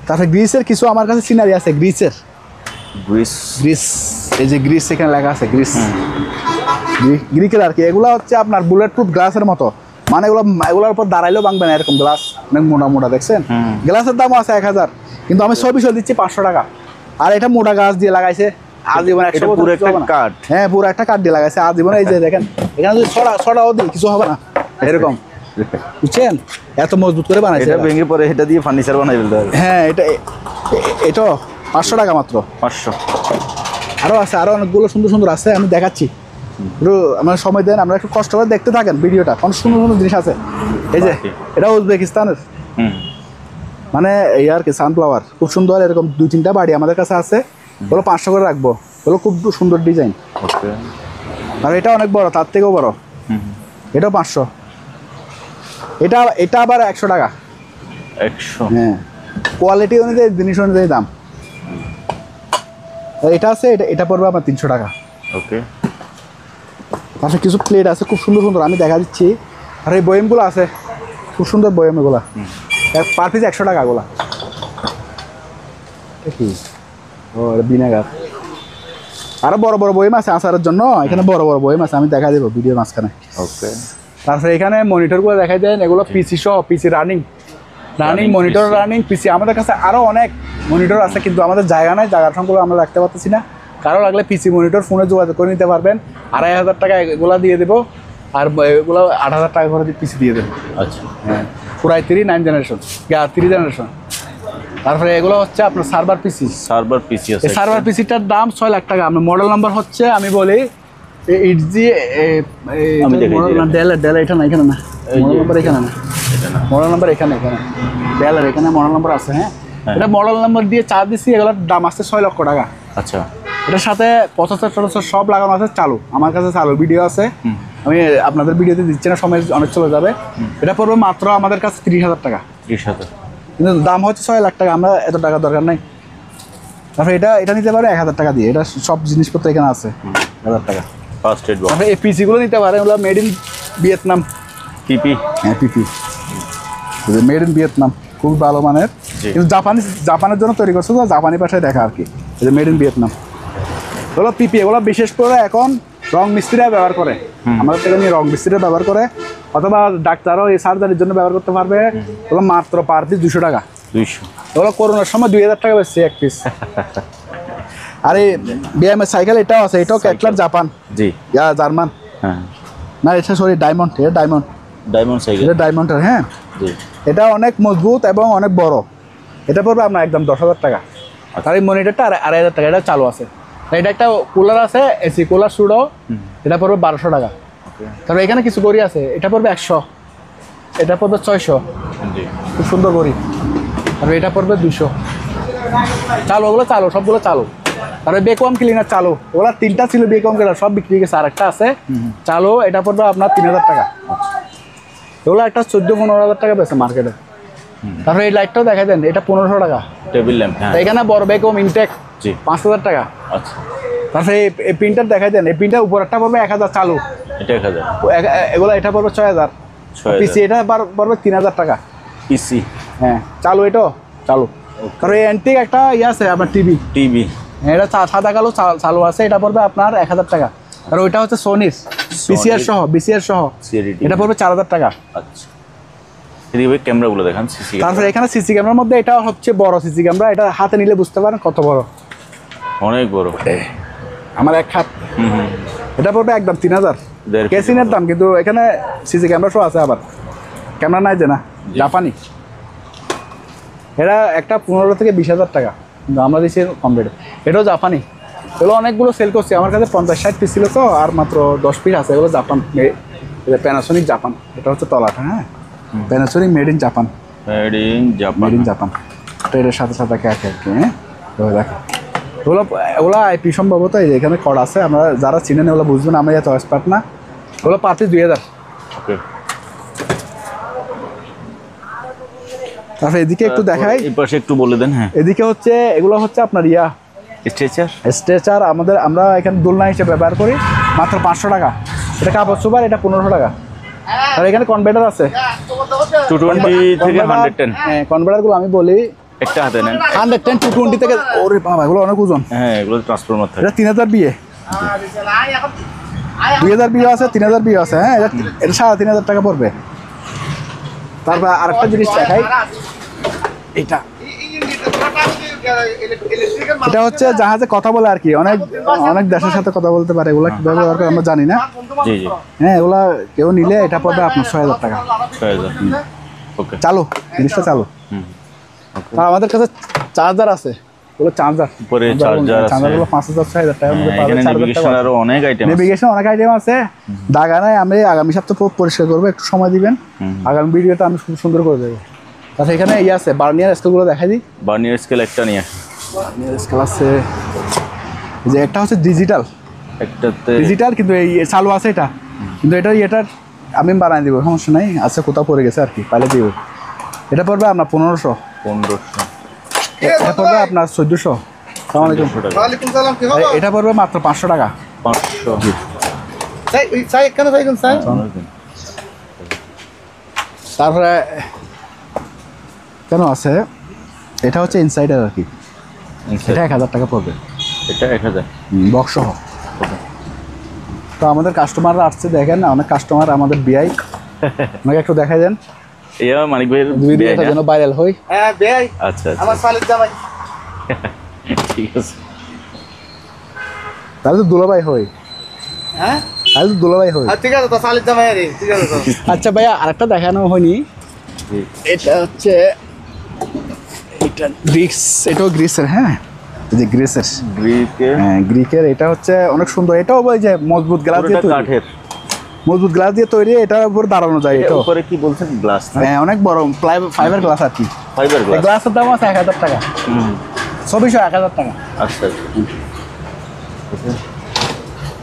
তারপরে গ্রিসের কিছু আমার কাছে সিনারি আছে, গ্রিস, এই যে গ্রিস এখানে লেখা আছে, গ্রিকের আর কি। এগুলো হচ্ছে আপনার বুলেট প্রুফ গ্লাসের মতো, মানে এগুলোর উপর দাঁড়াইলেও ভাঙবে না, এরকম গ্লাস, অনেক মোটা মোটা, দেখছেন। গ্লাসের দামও আছে 1000, কিন্তু আমি 100 দিচ্ছি 500 টাকা। আর এটা মোটা গাছ দিয়ে লাগাইছে, আজীবন, পুরো একটা কাঠ, হ্যাঁ, পুরো একটা কাঠ দিয়ে লাগাইছে আজীবন। এই যে দেখেন, এখানে যদি ছড়াও দিই কিছু হবে না, এরকম, বুঝছেন, এত মজবুত করে বানাইছে। এটা ভেঙে পরে এটা দিয়ে ফার্নিচার বানাই ফেলতে হবে। হ্যাঁ, এটা 500 টাকা মাত্র। 500, আরও আছে, আরও অনেকগুলো সুন্দর সুন্দর আছে, আমি দেখাচ্ছি। একটু আমরা সময় দেন, আমরা একটু কষ্ট করে দেখতে থাকেন ভিডিওটা, অনেক সুন্দর সুন্দর জিনিস আছে। এই যে এটা উজবেকিস্তানের, মানে এই আর কি সানফ্লাওয়ার খুব সুন্দর, এরকম 2-3টা বাড়ি আমাদের কাছে আছে, ওগুলো 500 করে রাখবো, ওগুলো খুব সুন্দর ডিজাইন। ওকে। আর এটা অনেক বড়, তার থেকেও বড়, এটাও 500, এটা আবার 100 টাকা। 100? হ্যাঁ, কোয়ালিটি অনুযায়ী জিনিস অনুযায়ী দাম। এটা আছে, এটা পড়বে আপনার 300 টাকা। ওকে। তারপরে কিছু প্লেট আছে খুব সুন্দর সুন্দর, আমি দেখা দিচ্ছি। আর এই বয়েমগুলো আছে খুব সুন্দর বয়েম, এগুলা পার পিস 100 টাকা। এগুলা কি ও ভিনেগার। আরো বড় বড় বয়েম আছে আচারের জন্য, এখানে বড় বড় বয়েম আছে, আমি দেখা দেবো ভিডিও মাঝখানে। ওকে। তারপরে এখানে মনিটরগুলো দেখাই দেন, এগুলো পিসি সহ, পিসি রানিং মনিটর, রানিং পিসি। আমাদের কাছে আরও অনেক মনিটর আছে, কিন্তু আমাদের জায়গা নাই, জায়গার সংখ্যা আমরা রাখতে পারতেছি না। কারো লাগলে পিসি মনিটর ফোনে যোগাযোগ করে নিতে পারবেন, 2500 টাকা এগুলা দিয়ে দেবো, আর এগুলো 8000 টাকা করে পিসি দিয়ে দেবো। আচ্ছা। হ্যাঁ, পুরাই 9 জেনারেশন, 3 জেনারেশন। তারপরে এগুলো হচ্ছে আপনার সার্ভার পিসি। সার্ভার পিসি আছে। এই সার্ভার পিসিটার দাম 6 লাখ টাকা। আপনার মডেল নাম্বার হচ্ছে, আমি বলি ইটজি ডেল, এটা না, এখানে না মডেল নাম্বার, এখানে না মডেল নাম্বার, এখানে ডেলের এখানে মডেল নাম্বার আছে। হ্যাঁ, এটা মডেল নাম্বার দিয়ে চার্জ দিচ্ছি, এগুলোর দাম আসছে 6 লক্ষ টাকা। আচ্ছা। এটার সাথে প্রসেসর সব লাগানো আছে, চালু, আমার কাছে চালু ভিডিও আছে। আমি আপনাদের ভিডিওতে দিচ্ছি না, সময় অনেক চলে যাবে। এটা পড়বে মাত্র আমাদের কাছে 30,000 টাকা। 30,000, কিন্তু দাম হচ্ছে 6 লাখ টাকা, আমরা এত টাকা দরকার নাই। তারপরে এটা নিতে পারে 1000 টাকা দিয়ে, এটা সব জিনিসপত্র এখানে আছে, 1000 টাকা। First aid box. তারপরে এই পিসিগুলো নিতে পারে, ওগুলো মেড ইন ভিয়েতনাম। পিপি? হ্যাঁ, পিপি মেড ইন ভিয়েতনাম, খুব ভালো মানের। কিন্তু জাপানের জন্য তৈরি করছে, তো জাপানি ভাষায় দেখা আর কি, এই যে মেড ইন ভিয়েতনাম। এগুলো পিপি, এগুলো বিশেষ করে এখন রং মিস্ত্রিরা ব্যবহার করে, আমাদের থেকে নিয়ে রং মিস্ত্রিরা ব্যবহার করে, অথবা ডাক্তারও এই সার্জারির জন্য ব্যবহার করতে পারবে। এগুলো মাত্র পার পিস 200 টাকা। 200? এগুলো করোনার সময় 2000 টাকা বেচছে এক পিস। আর এই বিএমএস সাইকেল এটাও আছে, এটাও ক্যাটলার, জাপান। জি। জার্মান। হ্যাঁ, না এটা সরি ডায়মন্ড, এটা ডায়মন্ড সাইকেল, এটা ডায়মন্ডের। হ্যাঁ, জি। এটা অনেক মজবুত এবং অনেক বড়। এটা পড়বে আপনার একদম 10,000 টাকা। আর এই মনিটরটা 2,500 টাকা, এটা চালু আছে। এটা একটা কুলার আছে, এসি কুলার সুডো, এটা পড়বে 1200 টাকা। তারপরে এখানে কিছু গড়ি আছে, এটা পড়বে 100, এটা পড়বে 600, খুব সুন্দর গড়ি। আর এটা পড়বে 200। চালু, ওগুলো চালু, সবগুলো চালু। তারপরে বেকওয়াম ক্লিনার চালু, ওগুলো 3টা ছিল বেকওয়াম ক্লিনার, সব বিক্রি গেছে, আর একটা আছে চালু, এটা পড়বে আপনার 3000 টাকা। এগুলো একটা 14-15 হাজার টাকা পেয়েছে মার্কেটে। তারপরে এই লাইটটাও দেখা দেন, এটা 1500 টাকা। Table lamp? হ্যাঁ। এখানে বড় বেকওয়াম ইনটেক 5000 টাকা। আচ্ছা। তারপরে এই প্রিন্টার দেখা দেন, এই প্রিন্টার উপরেরটা পড়বে 1000 চালু, এটা 1000। এগুলো এটা পড়বে 6000। পিসি এটা পড়বে 3000 টাকা পিসি। হ্যাঁ, চালু, এটাও চালু। কারণ এই অ্যান্টিক একটা ইয়ে আছে আপনার টিভি, এটা সাদা কালো চালু আছে, এটা পড়বে আপনার 1000 টাকা। আর ওইটা হচ্ছে সোনির বিসিআর সহ, এটা পড়বে 4000 টাকা। আচ্ছা। এদিকে ক্যামেরাগুলো দেখান, সিসি। তারপরে এখানে সিসি ক্যামেরার মধ্যে এটা হচ্ছে বড় সিসি ক্যামেরা, এটা হাতে নিলে বুঝতে পারেন কত বড়, অনেক বড়, আমার এক হাত। এটা পড়বে একদম 3000 কেসিনের দাম, কিন্তু এখানে সিসি ক্যামেরা সহ আছে, আবার ক্যামেরা নাই যে না, জাপানি। এটা একটা 15 থেকে 20,000 টাকা, কিন্তু আমরা দিচ্ছি কম রেটে। এটাও জাপানি, এগুলো অনেকগুলো সেল করছি, আমার কাছে 50-60 পিস ছিল তো, আর মাত্র 10 পিস আছে। এগুলো জাপান, প্যানাসোনিক জাপান, এটা হচ্ছে তলাটা। হ্যাঁ, প্যানাসোনিক মেড ইন জাপান, এটা এটার সাথে সাথে একে একে। হ্যাঁ, দেখো ওগুলো আইপি সম্ভবত এখানে কড আছে, আমরা যারা চিনেন ওগুলো বুঝবেন, আমরা এত এক্সপার্ট না। ওগুলো পার পিস 2000। তারপরে এদিকে একটু দেখাই, এই পাশে একটু বলে দেন। হ্যাঁ, এদিকে হচ্ছে এগুলো হচ্ছে আপনার স্ট্রেচার আমরা এখানে দোলনা হিসেবে ব্যবহার করি, মাত্র 500 টাকা। এটা কাপড় সুপার, এটা 1500 টাকা। আর এখানে কনভার্টার আছে 220 থেকে 110। হ্যাঁ, কনভার্টারগুলো আমি বলি, একটা হাতে নেন, 110 220 থেকে। ওরে বাবা, এগুলো অনেক ওজন। হ্যাঁ, এগুলো ট্রান্সফরমার থাকে। এটা 3000 বিয়ে, 2000 বিয়ে আছে, 3000 বিয়ে আছে। হ্যাঁ, এটা 3500 টাকা পড়বে। তারপর আরেকটা জিনিস দেখাই, এটা হচ্ছে জাহাজে কথা বলে আর কি, অনেক দেশের সাথে কথা বলতে পারে। এগুলা কিভাবে ব্যবহার করে আমরা জানি না। হ্যাঁ, এগুলা কেউ নিলে এটা পড়বে আপনার 6000 টাকা। 6000। ওকে, চালু, জিনিসটা চালু। আমাদের কাছে চার্জার আছে, ওগুলো চার্জারগুলো 5000-6000 টাকার মধ্যে পাবেন। নেভিগেশন অনেক আইটেম আছে, দাগা নাই। আমি আগামী সপ্তাহে পরিষ্কার করবো, একটু সময় দিবেন, আগামী ভিডিওটা আমি খুব সুন্দর করে দেবো। তাছাড়া এখানে ইয়ে আছে বার্নিয়ার স্কেলগুলো দেখাই দিই। বার্নিয়ার স্কেল একটা নিয়ে আসি। বার্নিয়ার স্কেল আছে যে একটা হচ্ছে ডিজিটাল, একটাতে ডিজিটাল কিন্তু এই চালু আছে এটা, কিন্তু এটার আমি বানাই দিব, সমস্যা নাই, আছে কোথাও পড়ে গেছে আর কি, পাইলে দিব। এটা পড়বে আপনার 1500, 1500, এটা পড়বে আপনার 1400। সালাম আলাইকুম। 1400 টাকা। ওয়ালাইকুম সালাম, কি খবর? এটা পড়বে মাত্র 500 টাকা। 500। চাই কেন চাইছেন স্যার? তারপরে কেন আছে, এটা হচ্ছে ইনসাইডার আর কি, এটা 1000 টাকা পড়বে, এটা 1000 বক্স সহ। তো আমাদের কাস্টমাররা আসছে, দেখেন অনেক কাস্টমার আমাদের বিআই, আমাকে একটু দেখাই দেন এই আমার মানিক ভাইয়ের ভিডিওটা যেন ভাইরাল হয়। হ্যাঁ বেয়াই, আচ্ছা আচ্ছা, আমার সালিদ জামাই। ঠিক আছে। তাহলে তো দুলাভাই হয়, হ্যাঁ তাহলে তো দুলাভাই হয়। ঠিক আছে তো সালিদ জামাই রে, ঠিক আছে তো। আচ্ছা ভাইয়া আরেকটা দেখানো হয়নি, জি। এটা হচ্ছে এটা গ্রিক্স, এটাও গ্রিসের, হ্যাঁ এই যে গ্রিসের, গ্রিকে হ্যাঁ গ্রিকের, এটা হচ্ছে অনেক সুন্দর, এটাও ওই যে মজবুত গ্লাস দিয়ে পুরোটা তৈরি, কাঠের। মজবুত গ্লাস দিয়ে তৈরি, এটার উপর দাঁড়ানো যায়। এটা এটা উপরে কি বলছেন গ্লাস না? হ্যাঁ অনেক বড় ফাইবার গ্লাস আর কি। ফাইবার এই গ্লাস। গ্লাসের দাম আছে 1000 টাকা, 1000 টাকা। আচ্ছা আচ্ছা।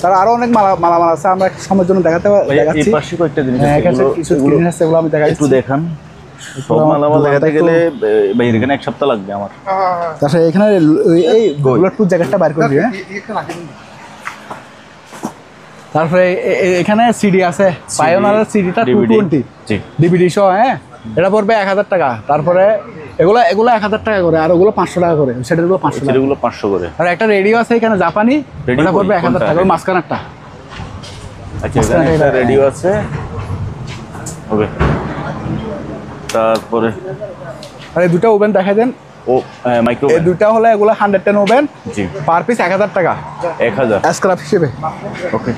তার আরো অনেক মালামাল আছে, আমরা একটা সময়ের জন্য ভাই এই দেখাচ্ছি। পাশে কয়েকটা জিনিস হ্যাঁ, আছে, এখানে কিছু জিনিস আছে, এগুলো আমি দেখাচ্ছি। একটু দেখান। সব আমার মালামাল দোকানটা দেখাতে একটু- গেলে ভাই এখানে 1 সপ্তাহ লাগবে আমার। তাছাড়া এখানে এই বুলেটপ্রুফ জ্যাকেটটা বাইর করে দিবে। তারপরে এখানে সিডি আছে, পায়োনিয়ারের সিডিটা DVD 220 জি। ডিভিডি সহ, হ্যাঁ এটা পড়বে 1000 টাকা। তারপরে এগুলো 1000 টাকা করে, আর ওগুলো 500 টাকা করে, সেটাগুলো 500 টাকা। সেগুলো 500 করে। আর একটা রেডিও আছে এখানে জাপানি, Radio ওটা পড়বে কই? 1000 কোনটা? টাকা, ওই মাঝখানেরটা। আচ্ছা এখানে একটা রেডিও আছে। ওকে। তারপরে আর এই দুটো ওভেন দেখাই দেন, ও মাইক্রো এই দুটো হলো এগুলো 110 ওভেন, জি। পার পিস 1000 টাকা 1000। স্ক্র্যাপ হিসেবে। ওকে।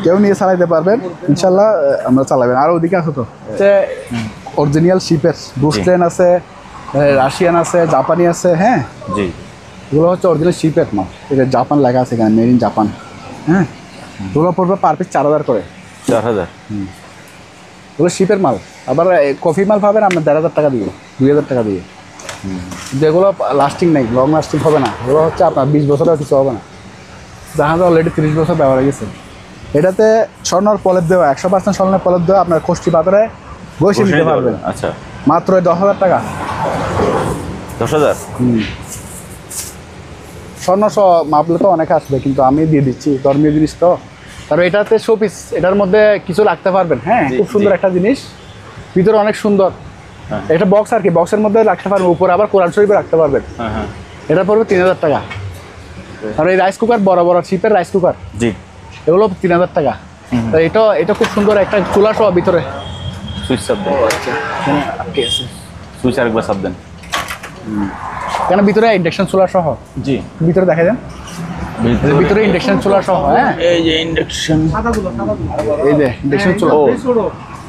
কেউ নিয়ে চালাইতে পারবেন ইনশাল্লাহ, আমরা চালাবেন। আর ওদিকে আছে তো অরিজিনাল শিপের বুস্টলেন আছে, রাশিয়ান আছে, জাপানি আছে, হ্যাঁ জি। এগুলো হচ্ছে অরিজিনাল শিপের মাল, এটা জাপান লেখা আছে এখানে, মেড ইন জাপান, হ্যাঁ এগুলো পড়বে পার পিস 4000 করে, 4000। এগুলো শিপের মাল। আবার কফি মাল পাবেন আপনার 1500 টাকা দিয়ে, 2000 টাকা দিয়ে, যেগুলো লাস্টিং নেই, লং লাস্টিং হবে না, এগুলো হচ্ছে আপনার 20 বছরেও কিছু হবে না, জাহাজ অলরেডি 30 বছর ব্যবহার হয়ে গেছে। এটাতে স্বর্ণর প্রলেপ দেওয়া, 100% স্বর্ণের প্রলেপ দেওয়া, আপনার কোষ্ঠী পাথরে বসে নিতে পারবেন আচ্ছা। মাত্র 10,000 টাকা। 10000। স্বর্ণ সহ মাপলে তো অনেক আসবে, কিন্তু আমি দিয়ে দিচ্ছি, ধর্মীয় জিনিস তো। তারপর এটাতে শোপিস, এটার মধ্যে কিছু রাখতে পারবেন, হ্যাঁ জি, খুব সুন্দর জি। একটা জিনিস, ভিতরে অনেক সুন্দর। হ্যাঁ। এটা বক্স আর কি, বক্সের মধ্যে রাখতে পারবেন, উপরে আবার কোরআন শরীফে রাখতে পারবেন। হ্যাঁ হ্যাঁ। এটা পড়বে 3000 টাকা। আর এই রাইস কুকার, বড় বড় শিপের রাইস কুকার, জি। এগুলো 3000 টাকা। তো এটা খুব সুন্দর একটা চুলা সহ ভিতরে। সুইচ সাব দেন। সুইচ আরেকবার সাব দেন। কেন ভিতরে ইন্ডাকশন চুলা সহ, জি। ভিতরে দেখা যান, ভিতরে ইন্ডাকশন চুলা সহ, হ্যাঁ এই যে ইন্ডাকশন। এই যে ইন্ডাকশন চুলা, ও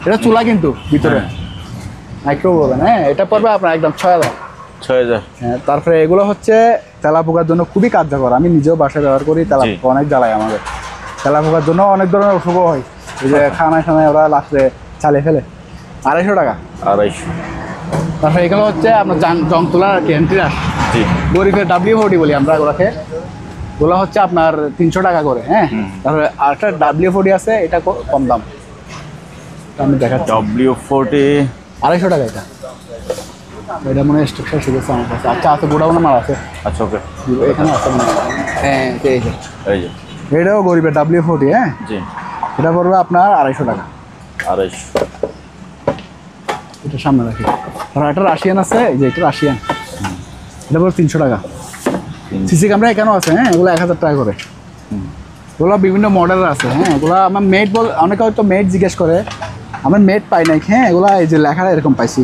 এটা চুলা কিন্তু ভিতরে মাইক্রো ওভেন, হ্যাঁ এটা পড়বে আপনার একদম 6000। 6000। হ্যাঁ, তারপরে এগুলো হচ্ছে তেলাপোকার জন্য খুবই কার্যকর, আমি নিজেও বাসায় ব্যবহার করি, তেলাপোকা অনেক জ্বালায় আমাদের, তেলাপোকার জন্য অনেক ধরনের অসুখ হয়, এই যে খানায় ওরা লাস্টে চালিয়ে ফেলে। 250 টাকা। 250। তারপরে এগুলো হচ্ছে আপনার জং তোলার আর কি, অ্যান্টিরাস, জি। গরিবের WD বলি আমরা ওগুলোকে, ওগুলো হচ্ছে আপনার 300 টাকা করে, হ্যাঁ তারপরে আরেকটা WD আছে, এটা কম দাম, এটা আমি দেখাচ্ছি, W40 250 টাকা এটা। এটা মনে হয় স্ট্রাকচার শিখেছে আমার কাছে। আচ্ছা আছে, গোডাউনে মাল আছে, আচ্ছা ওকে। এখানে আছে মনে হয়। হ্যাঁ এই যে এই যে এটাও গরিবের W40, হ্যাঁ জি। এটা পড়বে আপনার 250 টাকা। 250। এটা সামনে রাখি। আর একটা রাশিয়ান আছে, এই যে এটা রাশিয়ান, এটা পড়বে 300 টাকা। সিসি ক্যামেরা এখানেও আছে, হ্যাঁ এগুলো 1000 টাকা করে। এগুলো বিভিন্ন মডেলের আছে, হ্যাঁ এগুলো আমার মেড অনেকে হয়তো মেড জিজ্ঞেস করে, আমার মেড পাই নাই, হ্যাঁ এগুলো এই যে লেখা এরকম পাইছি,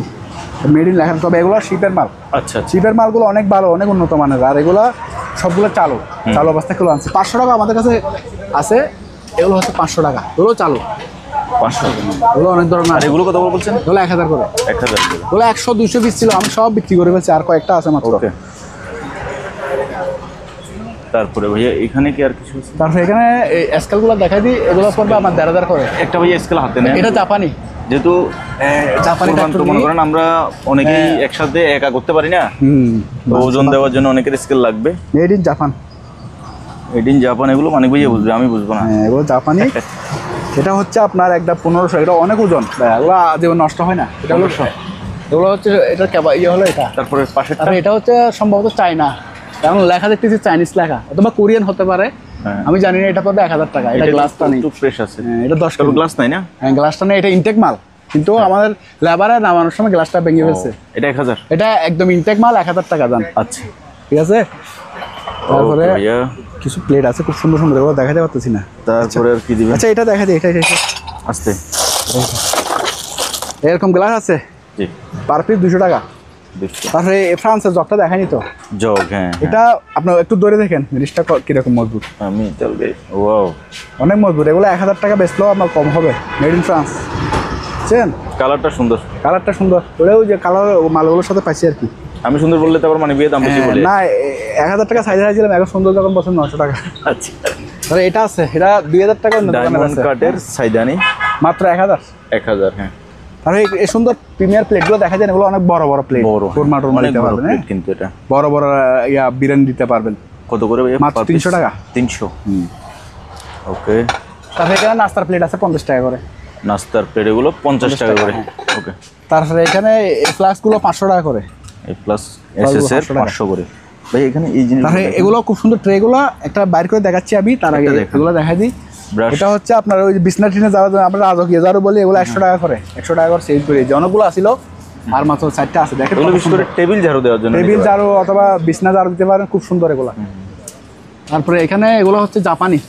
মেড ইন লেখা, তবে এগুলো শিপের মাল, আচ্ছা শিপের মালগুলো অনেক ভালো, অনেক উন্নত মানের, আর এগুলো সবগুলো চালু অবস্থায় এগুলো আনছে। 500 টাকা আমাদের কাছে আছে, এগুলো হচ্ছে 500 টাকা, এগুলো চালু 500। এগুলো অনেক ধরনের আর আছে। এগুলো কত করে বলছেন? এগুলো 1000 করে। 1000 করে। এগুলো 100-200 পিস ছিল, আমি সব বিক্রি করে ফেলছি, আর কয়েকটা আছে মাত্র। ওকে। তারপরে ভাইয়া এখানে কি আর কিছু আছে? তারপরে এখানে এই স্কেলগুলো দেখাই দিই, এগুলো পড়বে আমার 1500 করে। একটা ভাইয়া স্কেল হাতে নেন। এটা জাপানি, যেহেতু জাপানি তো মনে করেন আমরা অনেকেই একসাথে একা করতে পারি না, তো ওজন দেওয়ার জন্য অনেকের স্কেল লাগবে। মেড ইন জাপান, এডিন জাপান, এগুলো মানিক ভাইয়া বুঝবে, আমি বুঝবো না। হ্যাঁ এগুলো জাপানি। এটা হচ্ছে আপনার একটা 1500, এটা অনেক ওজন, এগুলো যেমন নষ্ট হয় না। এটা হলো এগুলো হচ্ছে এটা ইয়ে হলো এটা। তারপরে পাশেরটা আর এটা হচ্ছে সম্ভবত চায়না, কারণ লেখা দেখতেছি চাইনিজ লেখা, অথবা কোরিয়ান হতে পারে, আমি জানি না। এটা পড়বে 1000 টাকা। এটা গ্লাসটা নেই, একটু ফ্রেশ আছে। এটা 10 তবে গ্লাস নাই না? হ্যাঁ গ্লাসটা নেই, এটা ইনটেক মাল, কিন্তু আমাদের লেবারে নামানোর সময় গ্লাসটা ভেঙে ফেলছে। এটা 1000? এটা একদম ইনটেক মাল, 1000 টাকা দাম। আচ্ছা ঠিক আছে। তারপরে ওকে ভাইয়া, কিছু প্লেট আছে খুব সুন্দর সুন্দর, এগুলো দেখাতে পারতেছি না। তারপরে আর কি দিবেন? আচ্ছা এটা দেখা দিই, এটা আস্তে। এরকম গ্লাস আছে, জি, পার পিস 200 টাকা। দেখছি তারপরে ফ্রান্সের জগটা দেখায়নি তো, জগ। হ্যাঁ এটা আপনার একটু ধরে দেখেন জিনিসটা কিরকম মজবুত, আমি চলবে। ওয়াও, অনেক মজবুত। এগুলো 1000 টাকা বেচলেও আপনার কম হবে, মেড ইন ফ্রান্স। বুঝছেন, কালারটা সুন্দর। কালারটা সুন্দর, ওটাও যে কালার মালগুলোর সাথে পাইছি আর কি। আমি সুন্দর বললে তারপর মানে বিয়ে দাম বেশি বলে না 1000 টাকা সাইজ হাইছিলাম, এখন সুন্দর যখন বছর 900 টাকা। আচ্ছা, তাহলে এটা আছে, এটা 2000 টাকা ডায়মন্ড কাটের সাইদানি মাত্র 1000। 1000। হ্যাঁ, তাহলে এই সুন্দর প্রিমিয়ার প্লেটগুলো দেখা যায়, এগুলো অনেক বড় বড় প্লেট, বড় কোরমা টোরমা অনেক দিতে বড় পারবেন, প্লেট কিন্তু এটা বড় বড় বিরিয়ানি দিতে পারবেন। কত করে ভাইয়া? মাত্র 300 টাকা। 300। ওকে। তারপরে এখানে নাস্তার প্লেট আছে 50 টাকা করে। নাস্তার প্লেট এগুলো 50 টাকা করে। ওকে। তারপরে এখানে এই ফ্লাস্কগুলো 500 টাকা করে, এই প্লাস এসএস এর 500 করে। ভাই এখানে এই জিনিস তারপরে এগুলো খুব সুন্দর ট্রেগুলো একটা বাইর করে দেখাচ্ছি আমি, তার আগে এগুলো দেখাই দিই। ব্রাশ এটা হচ্ছে আপনার ওই বিছনা টিনে যাওয়ার জন্য আমরা রাজকীয় যারও বলি, এগুলো 100 টাকা করে, 100 টাকা করে সেল করে যে অনেকগুলো আসিল, আর মাত্র 4টা আছে। দেখেন এগুলো বিশেষ করে টেবিল ঝাড়ু দেওয়ার জন্য, টেবিল ঝাড়ু অথবা বিছনা ঝাড়ু দিতে পারেন, খুব সুন্দর এগুলো। তারপরে এখানে এগুলো হচ্ছে জাপানি,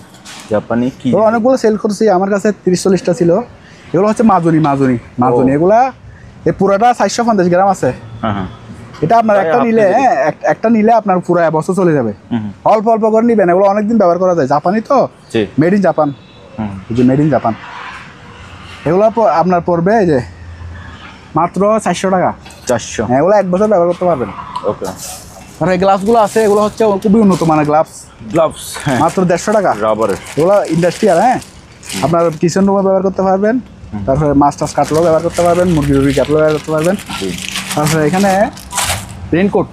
জাপানি কি তো অনেকগুলো সেল করছি, আমার কাছে 30-40টা ছিল। এগুলো হচ্ছে মাজুনি, এগুলা এই পুরাটা 450 গ্রাম আছে। হ্যাঁ হ্যাঁ, এটা আপনার একটা নিলে আপনার পুরো বছর চলে যাবে। অল্প অল্প করে নিবেন, এগুলো অনেকদিন ব্যবহার করা যায়। জাপানি তো, জি, made in Japan, made in Japan. এগুলো আপনার পড়বে এই যে মাত্র 400 টাকা। 400। হ্যাঁ, এগুলো 1 বছর ব্যবহার করতে পারবেন। ওকে। আর এই গ্লাভসগুলো আছে, এগুলো হচ্ছে খুবই উন্নত মানের গ্লাভস, গ্লাভস। হ্যাঁ, মাত্র 150 টাকা। রাবারের এগুলো ইন্ডাস্ট্রিয়াল। হ্যাঁ, আপনার কিচেন রুমে ব্যবহার করতে পারবেন, তারপরে মাছ টাছ কাটলেও ব্যবহার করতে পারবেন, মুরগি কাটলেও ব্যবহার করতে পারবেন। তারপরে এখানে রেইনকোট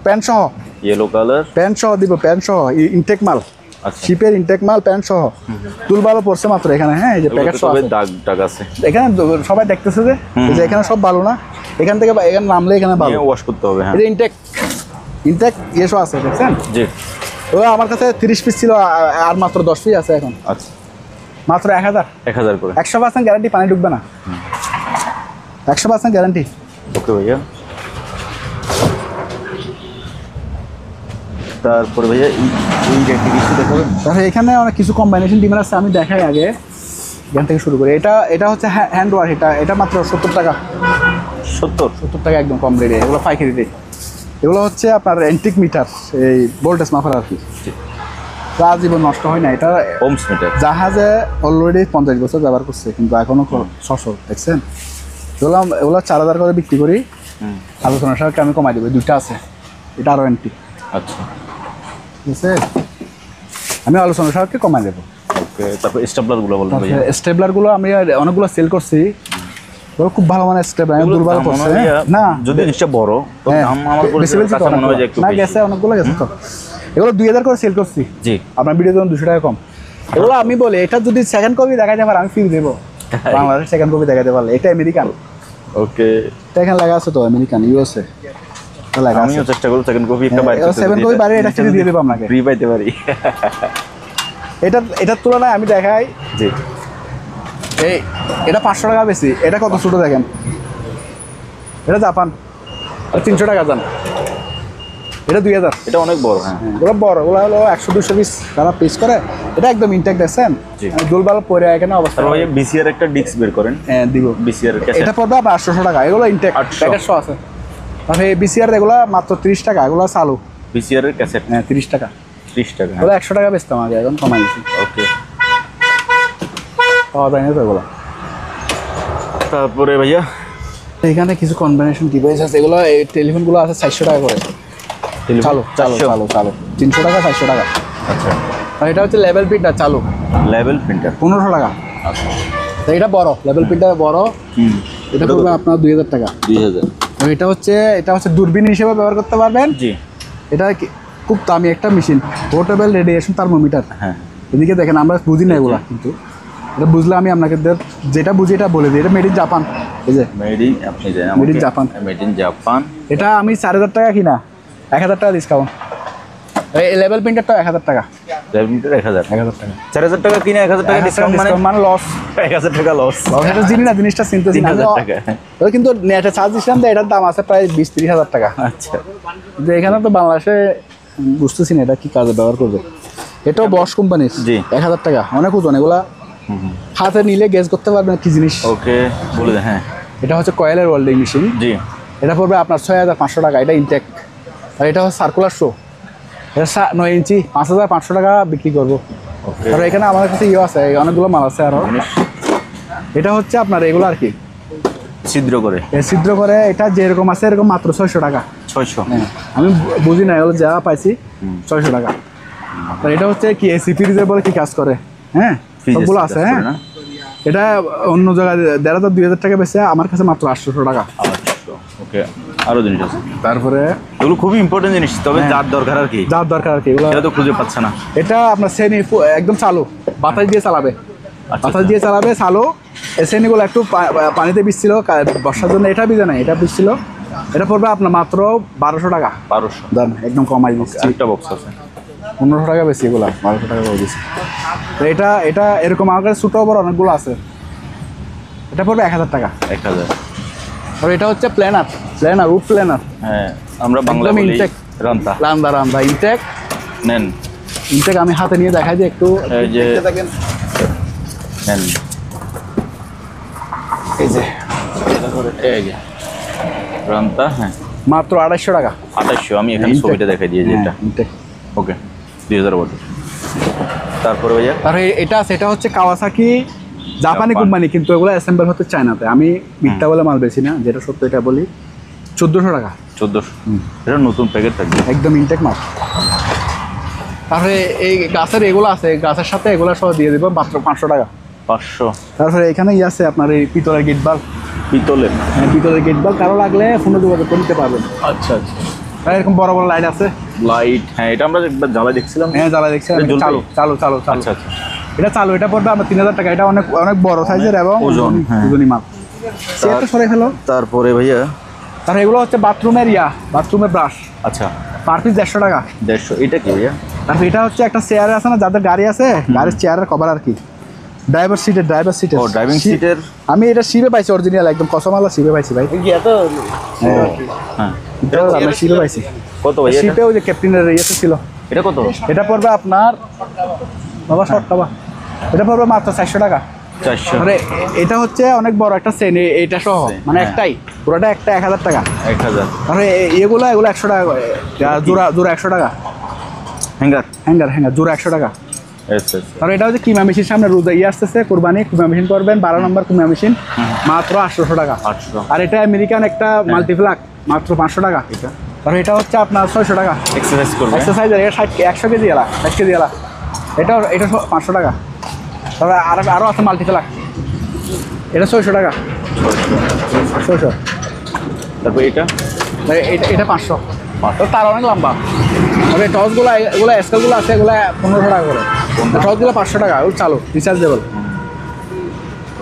প্যান্ট সহ, ইয়েলো কালার প্যান্ট সহ দিব, প্যান্ট সহ ইনটেক মাল, আচ্ছা, শিপের ইনটেক মাল, প্যান্ট সহ তুলবালো পড়ছে মাত্র এখানে। হ্যাঁ, এই যে প্যাকেট সহ আছে। দাগ দাগ আছে এখানে সবাই দেখতেছে যে এখানে সব ভালো না, এখান থেকে এখানে নামলে এখানে ভালো, ওয়াশ করতে হবে। হ্যাঁ, এই ইনটেক ইয়ে সহ আছে, দেখছেন? জি, ও আমার কাছে 30 পিস ছিল, আর মাত্র 10 পিস আছে এখন। আচ্ছা, মাত্র 1000 করে। 100% গ্যারান্টি, পানি ঢুকবে না, 100% গ্যারান্টি। ওকে ভাইয়া। তারপরে ভাইয়া এই রেটে কিছু দেখাবেন? তাহলে এখানে অনেক কিছু কম্বাইনেশন ডিমান্ড আছে, আমি দেখাই আগে এখান থেকে শুরু করি। এটা হচ্ছে হ্যান্ড ওয়াশ, এটা মাত্র 70 টাকা। 70 টাকা একদম কম রেটে, এগুলো পাইকারি রেট। এগুলো হচ্ছে আপনার অ্যান্টিক মিটার, এই ভোল্টেজ মাপার আর কি, জীবন নষ্ট হয় না। এটা ওমস মিটার, জাহাজে অলরেডি 50 বছর ব্যবহার করছে, কিন্তু এখনো সচল, দেখছেন? এগুলো 4000 করে বিক্রি করি, আলোচনার সাথে আমি কমাই দেবো। 2টা আছে, এটা আরও অ্যান্টিক। আচ্ছা, ঠিক আছে, আমি আলোচনার সাথে কমাই দেবো। ওকে। তারপর স্টেপলারগুলো বলুন ভাইয়া। স্টেপলারগুলো আমি অনেকগুলো সেল করছি, ওগুলো খুব ভালো মানের স্টেপলার, দুর্বল করছে না। যদি জিনিসটা বড়, তো দাম আমার কাছে মনে হয় যে একটু না, গেছে অনেকগুলো গেছে তো। এগুলো 2000 করে সেল করছি। জি, আপনার ভিডিও যখন 200 টাকা কম। এগুলো আমি বলি, এটা যদি সেকেন্ড কপি দেখাতে পারে আমি ফ্রি দেবো, বাংলাদেশ সেকেন্ড কপি দেখাতে পারলে। এটা আমেরিকান। ওকে, এটা এখানে লেখা আছে তো, আমেরিকান, ইউএসএ লেখা আছে। আমিও চেষ্টা করব সেকেন্ড কপি একটা বাইরে করতে। 7 কপি বাইরে এটা ফ্রি দিয়ে দেবো আপনাকে, ফ্রি পাইতে পারি। এটার তুলনায় আমি দেখাই। জি, এটা 500 টাকা বেশি। এটা কত ছোট দেখেন, এটা জাপান, 300 টাকা জান। এটা 2000। এটা অনেক বড়। হ্যাঁ, ওগুলো বড়, ওগুলো হলো 100-200 পিস তারা পিস করে। এটা একদম ইনটেক্ট, দেখছেন? দুলবাল পরে এখানে অবস্থা। ভাই বিসিআর একটা ডিস্ক বের করেন। হ্যাঁ, দিব। বিসিআর ক্যাসেট এটা পড়বে আপনার 800 টাকা। এগুলো ইনটেক্ট, প্যাকেট সহ আছে। তাহলে বিসিআর এগুলো মাত্র 30 টাকা, এগুলো চালু। বিসিআর এর ক্যাসেট। হ্যাঁ, 30 টাকা। 30 টাকা। ওগুলো 100 টাকা বেচতাম আগে, এখন কমাই দিয়েছি। ওকে। পাওয়া যায় না তো এগুলো। তারপরে ভাইয়া এখানে কিছু কম্বিনেশন ডিভাইস আছে, এগুলো এই টেলিফোনগুলো আছে 400 টাকা করে। চালু 300 টাকা, 400 টাকা। আচ্ছা, আর এটা হচ্ছে লেভেল প্রিন্টার চালু, লেভেল প্রিন্টার 1500 টাকা। তো এটা বড় লেভেল প্রিন্টটা বড়, এটা পড়বে আপনার 2000 টাকা। 2000। তো এটা হচ্ছে দূরবীন হিসেবে ব্যবহার করতে পারবেন। জি। এটা খুব দামি একটা মেশিন, পোর্টেবল রেডিয়েশন থার্মোমিটার। হ্যাঁ, এদিকে দেখেন, আমরা বুঝি না এগুলা, কিন্তু এটা বুঝলে আমি আপনাকে যেটা বুঝি এটা বলে দিই। এটা মেড ইন জাপান, এই যে মেড ইন, আপনি জানেন made in Japan. Made in Japan. এটা আমি 4000 টাকা কিনা, 1000 টাকা ডিসকাউন্ট। এই লেভেল প্রিন্টারটা 1000 টাকা। লেভেল প্রিন্টার 1000 টাকা। 4000 টাকা কিনে 1000 টাকা ডিসকাউন্ট মানে লস। 1000 টাকা লস। এটা জিনিস না, জিনিসটা চিনতেছি না। 3000 টাকা। ওই কিন্তু নেটে চার্জ দিছিলাম তো, এটার দাম আছে প্রায় 20-30 হাজার টাকা। আচ্ছা। কিন্তু এখানে তো বাংলাদেশে বুঝতেছি না এটা কি কাজে ব্যবহার করবে। এটাও বস কোম্পানির। জি। 1000 টাকা, অনেক ওজন। এগুলা হাতে নিলে গেস করতে পারবেন কি জিনিস। ওকে, বলে দেন। হ্যাঁ, এটা হচ্ছে কয়েলের ওয়েল্ডিং মেশিন। জি। এটা পড়বে আপনার 6500 টাকা। এটা ইনটেক। আর এটা হচ্ছে সার্কুলার শো। এটা 9 ইঞ্চি 5500 টাকা বিক্রি করবো। ওকে। আর এখানে আমাদের কাছে আছে, অনেকগুলো মাল আছে আরো। এটা হচ্ছে আপনার এগুলো আর কি ছিদ্র করে, ছিদ্র করে। এটা যেরকম আছে এরকম মাত্র 600 টাকা। 600। হ্যাঁ, আমি বুঝি না, এগুলো যা পাইছি 600 টাকা। আর এটা হচ্ছে কি এসি ফ্রিজে বলে কি কাজ করে। হ্যাঁ, সবগুলো আছে। হ্যাঁ, এটা অন্য জায়গায় 1500-2000 টাকা বেশি, আমার কাছে মাত্র 800 টাকা। ওকে, আরো জিনিস আছে। তারপরে এগুলো খুবই ইম্পর্টেন্ট জিনিস, তবে যার দরকার আর কি, যার দরকার আর কি এগুলো। এটা তো খুঁজে পাচ্ছে না। এটা আপনার শ্রেণী একদম চালু, বাতাস দিয়ে চালাবে। বাতাস দিয়ে চালাবে চালু। এই শ্রেণীগুলো একটু পানিতে ভিজছিল বর্ষার জন্য, এটা ভিজে নাই, এটা ভিজছিল। এটা পড়বে আপনার মাত্র 1200 টাকা। 1200 দাম একদম কমাই দিচ্ছি। একটা বক্স আছে 1500 টাকা বেশি, এগুলো 1200 টাকা করে দিচ্ছি। তো এটা এরকম আমার কাছে ছোটো বড় অনেকগুলো আছে। এটা পড়বে 1000 টাকা। 1000। আর এটা হচ্ছে প্ল্যানার, রুট প্ল্যানার। হ্যাঁ, আমরা বাংলা একদম বলি ইনটেক। রান্তা। রান্দা ইনটেক। নেন, ইনটেক আমি হাতে নিয়ে দেখাই দিই একটু। এই যে দেখেন, নেন, এই যে এই যে রান্তা। হ্যাঁ, মাত্র 250 টাকা। 2800। আমি এখানে Intake। ছবিটা দেখাই দিয়েছি এটা। ইনটেক। ওকে, 2000 বটে। তারপরে ভাইয়া আর এটা সেটা হচ্ছে কাওয়াসাকি, জাপানি জাপান। কোম্পানি, কিন্তু এগুলো অ্যাসেম্বল হচ্ছে চায়নাতে। আমি মিথ্যা বলে মাল বেশি না, যেটা সত্য এটা বলি। 1400 টাকা। 1400। এটা নতুন প্যাকেট থাকবে। একদম ইনটেক মাল। তারপরে এই গাছের এগুলো আছে, গাছের সাথে এগুলো সহ দিয়ে দেবো মাত্র 500 টাকা। 500। তারপরে এখানে আছে আপনার এই পিতলের গেট বাল্ব। পিতলের। হ্যাঁ, পিতলের গেট বাল্ব কারো লাগলে ফোনে যোগাযোগ করে নিতে পারবেন। আচ্ছা আচ্ছা। আর এরকম বড় বড় লাইট আছে। লাইট, হ্যাঁ, এটা আমরা একবার জ্বালা দেখছিলাম। হ্যাঁ, জ্বালা দেখছি। এটা জ্বলবে? চালু। আচ্ছা আচ্ছা। এটা চালু, এটা পড়বে আমার 3000 টাকা। এটা অনেক অনেক বড় সাইজের এবং ওজন, হ্যাঁ। ওজনই মাল। সেটা সরে ফেলো। তারপরে ভাইয়া, তার এগুলো হচ্ছে বাথরুমের বাথরুমের ব্রাশ। আচ্ছা, পার পিস 150 টাকা। 150। এটা কি ভাইয়া? তারপর এটা হচ্ছে একটা চেয়ার আছে না, যাদের গাড়ি আছে, গাড়ির চেয়ারের কভার আর কি। ড্রাইভার সিটের ও, ড্রাইভিং সিটের। আমি এটা শিবে পাইছি, অরিজিনাল একদম কসমালা শিবে পাইছি ভাই। হ্যাঁ, আমরা শিবে পাইছি। কত ভাইয়া এটা? শিপে ওই যে ক্যাপ্টেনের ইয়েতে ছিল। এটা কত? এটা পড়বে আপনার বাবা শর্ট বাবা, এটা পড়বে মাত্র 400 টাকা। 400। মানে এটা হচ্ছে অনেক বড় একটা চেন, এইটা সহ মানে হ্যাঁ। একটাই, পুরোটা একটা 1000 টাকা। 1000। তারপরে এগুলো 100 টাকা করে, জোড়া 100 টাকা। হ্যাঙ্গার জোড়া 100 টাকা। আচ্ছা। তারপরে এটা হচ্ছে কিমা মেশিন, সামনে রোজা আসতেছে, কোরবানি, কিমা মেশিন করবেন 12 নম্বর কিমা মেশিন, মাত্র 800 টাকা। 800। আর এটা আমেরিকান একটা মাল্টিপ্লাক, মাত্র 500 টাকা। এটা আর এটা হচ্ছে আপনার 600 টাকা। এক্সারসাইজ করবে। এক্সারসাইজার, এটা 100 কেজি এলা, 1 কেজি এলা। এটা 500 টাকা। তারপরে আরও আছে মাল্টিপ্লাক, এটা 600 টাকা। 600। তারপর এটা এটা 500। তার অনেক লম্বা। তবে টসগুলো, এগুলো স্কেলগুলো আছে, এগুলো 1500 টাকা করে। টসগুলো 500 টাকা, ওগুলো চালু, রিচার্জেবল।